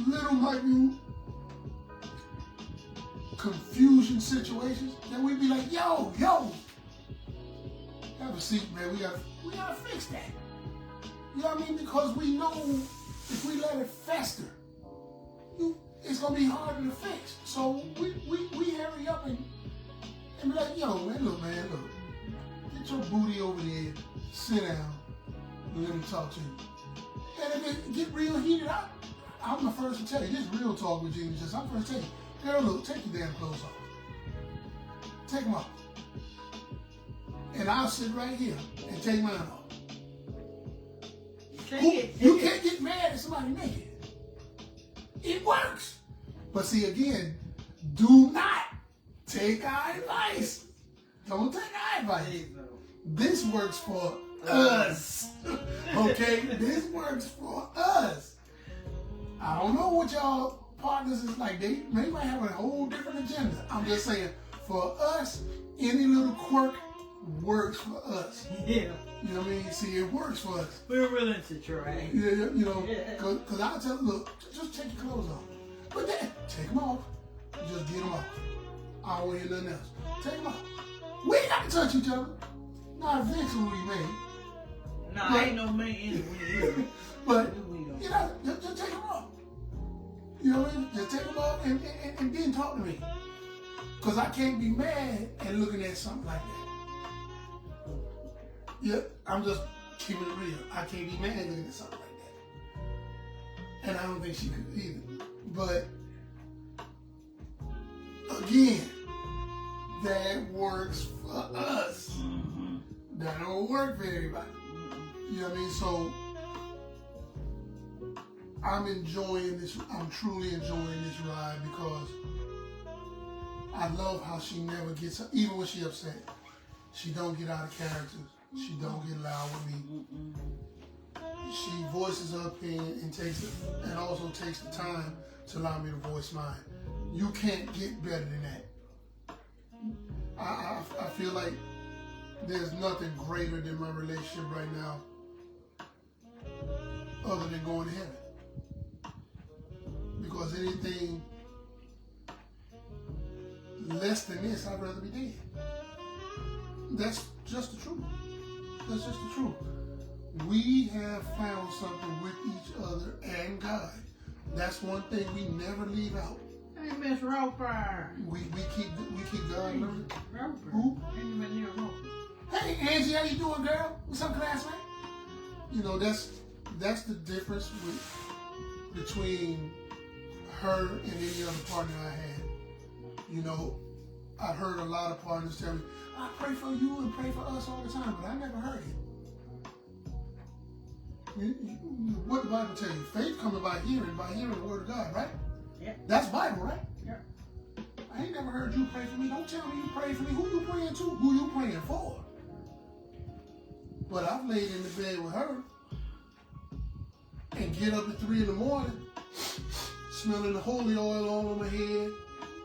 little minute confusion situations that we be like, yo, have a seat, man. We gotta fix that. You know what I mean? Because we know if we let it fester, it's gonna be harder to fix. So we hurry up and be like, yo, man, look, get your booty over there, sit down, and let me talk to you. And if it get real heated up, I'm the first to tell you, this is real talk with Gene Jessica. I'm the first to tell you, girl, look, take your damn clothes off. Take them off. And I'll sit right here and take mine off. You can't get mad at somebody naked. It works. But see, again, do not take our advice. Don't take our advice. This works for us. Okay? This works for us. I don't know what y'all partners is like. They might have a whole different agenda. I'm just saying, for us, any little quirk works for us. Yeah. You know what I mean? See, it works for us. We're willing to try. Yeah, you know, because I'll tell them, look, just take your clothes off. But then, take them off. Just get them off. I don't want to hear nothing else. Take them off. We ain't got to touch each other. Not eventually we may. No, I ain't no man anyway. But, you know, just take them off. You know what I mean? Just take them off and then talk to me. Because I can't be mad at looking at something like that. Yep, I'm just keeping it real. I can't be mad looking at something like that. And I don't think she could either. But, again, that works for us. That don't work for everybody. You know what I mean? So, I'm enjoying this. I'm truly enjoying this ride because I love how she never gets, even when she upset, she don't get out of character. She don't get loud with me. She voices her opinion and also takes the time to allow me to voice mine. You can't get better than that. I feel like there's nothing greater than my relationship right now other than going to heaven. Because anything less than this, I'd rather be dead. That's just the truth. That's just the truth. We have found something with each other and God. That's one thing we never leave out. Hey, Miss Roper. We keep God learning. Roper. Who? Anybody near Roper? Hey, Angie, how you doing, girl? What's up, classmate? You know, that's the difference between her and any other partner I had. You know, I've heard a lot of partners tell me, I pray for you and pray for us all the time, but I never heard it. What the Bible tell you? Faith coming by hearing the word of God, right? Yeah. That's Bible, right? Yeah. I ain't never heard you pray for me. Don't tell me you pray for me. Who you praying to? Who you praying for? But I've laid in the bed with her and get up at 3 in the morning, smelling the holy oil all on my head,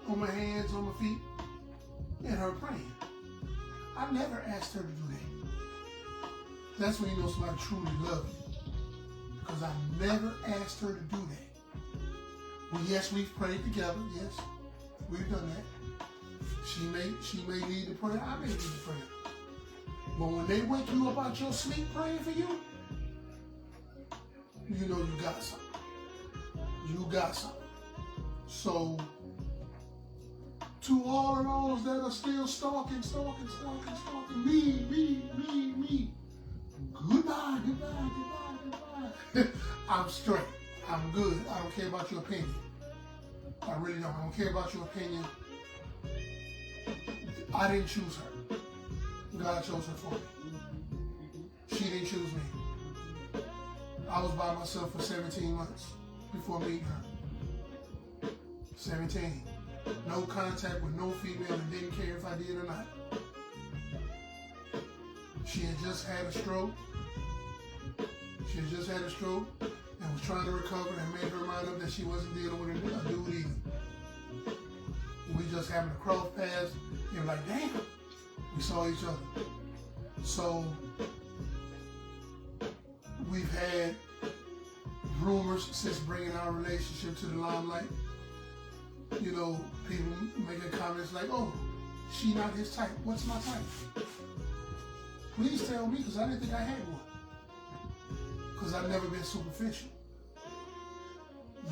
on my hands, on my feet, and her praying. I never asked her to do that. That's when you know somebody truly loves you. Because I never asked her to do that. Well, yes, we've prayed together. Yes, we've done that. She may need the prayer. I may need the prayer. But when they wake you up out your sleep praying for you, you know you got something. You got something. So, to all of those that are still stalking, me. Goodbye. I'm straight. I'm good. I don't care about your opinion. I really don't. I don't care about your opinion. I didn't choose her. God chose her for me. She didn't choose me. I was by myself for 17 months before meeting her. 17. No contact with no female and didn't care if I did or not. She had just had a stroke. And was trying to recover and made her mind up that she wasn't dealing with a dude either. We just happened to cross paths and like, damn, we saw each other. So we've had rumors since bringing our relationship to the limelight. You know, people making comments like, oh, she not his type. What's my type? Please tell me, because I didn't think I had one. Because I've never been superficial.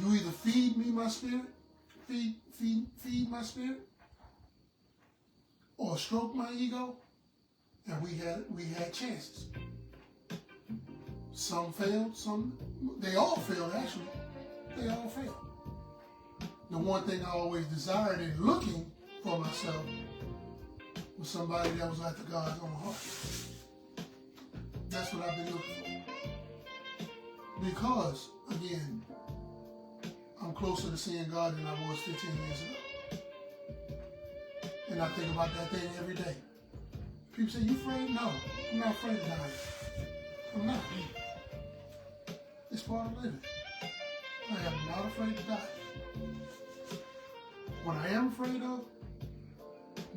You either feed me my spirit, feed my spirit, or stroke my ego, and we had chances. Some failed, they all failed actually. They all failed. The one thing I always desired in looking for myself was somebody that was after God's own heart. That's what I've been looking for. Because, again, I'm closer to seeing God than I was 15 years ago. And I think about that thing every day. People say, you afraid? No, I'm not afraid of dying. I'm not. It's part of living. I am not afraid to die. What I am afraid of,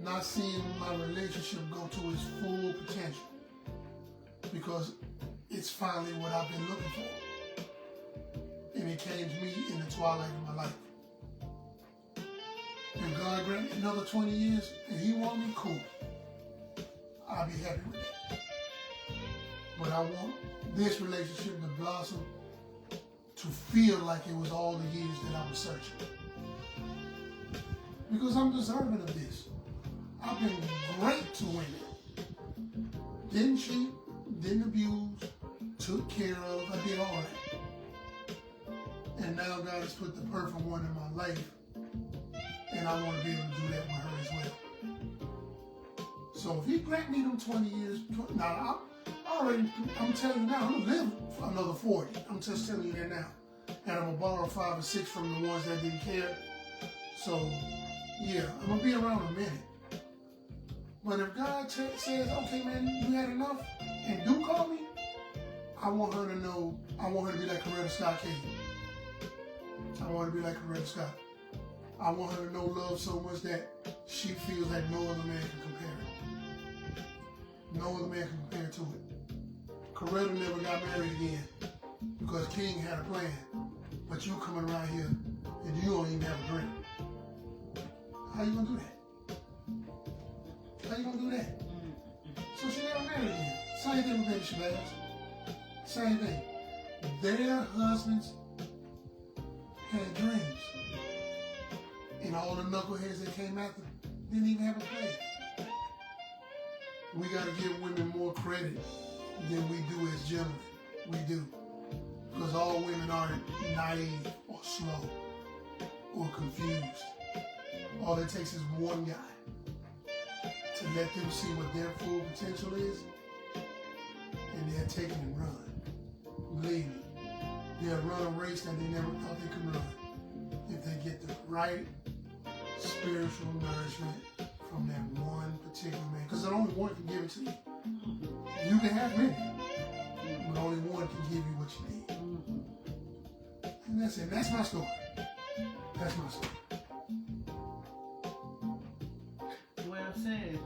not seeing my relationship go to its full potential. Because it's finally what I've been looking for. And it came to me in the twilight of my life. And God grant me another 20 years and He want me, cool. I'll be happy with that. But I want this relationship to blossom, to feel like it was all the years that I was searching. Because I'm deserving of this. I've been great to women. Didn't cheat, didn't abuse, took care of, I did all that. And now God has put the perfect one in my life. And I want to be able to do that with her as well. So if He grant me them 20 years, now I'm telling you now, I'm going to live for another 40. I'm just telling you that now. And I'm going to borrow 5 or 6 from the ones that didn't care. So, yeah, I'm going to be around a minute. But if God says, okay, man, you had enough, and do call me, I want her to know, I want her to be like Coretta Scott King. I want her to be like Coretta Scott. I want her to know love so much that she feels that no other man can compare it. No other man can compare to it. Coretta never got married again because King had a plan. But you coming around here and you don't even have a drink. How you gonna do that? How you gonna do that? So she never married again. Same thing with Baby Shabazz. Same thing. Their husbands had dreams. And all the knuckleheads that came after them didn't even have a plan. We gotta give women more credit than we do as gentlemen. We do. Because all women aren't naive or slow or confused. All it takes is one guy to let them see what their full potential is, and they'll take it and run. Believe me, they'll run a race that they never thought they could run if they get the right spiritual nourishment from that one particular man. Because only one can give it to you. You can have many, but only one can give you what you need. And that's it. That's my story. That's my story. Well said.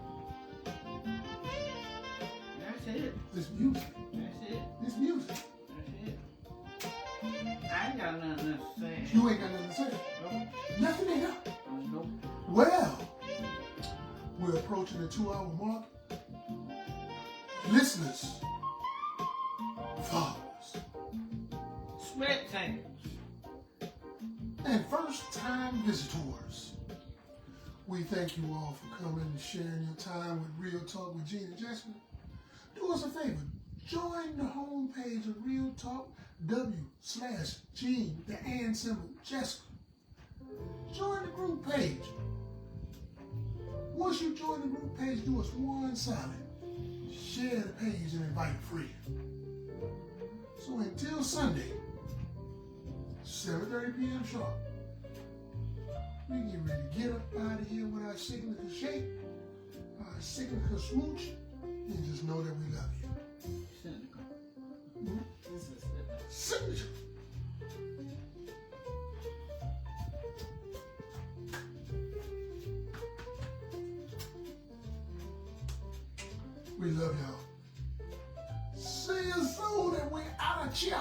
That's it. This music. That's it. This music. That's it. I ain't got nothing else to say. You ain't got nothing to say. Nope. Nothing ain't up. Nope. Well, we're approaching the 2-hour mark. Listeners, fathers, Spectators, and first-time visitors, we thank you all for coming and sharing your time with Real Talk with Gene and Jessica. Do us a favor. Join the homepage of Real Talk W/Gene, the and symbol, Jessica. Join the group page. Once you join the group page, do us one solid. share the page and invite a friend. So until Sunday, 7:30 p.m. sharp, we get ready to get up out of here with our signature shake, our signature smooch, and just know that we love you. This is Signature. We love y'all. See you soon, and we're out of here.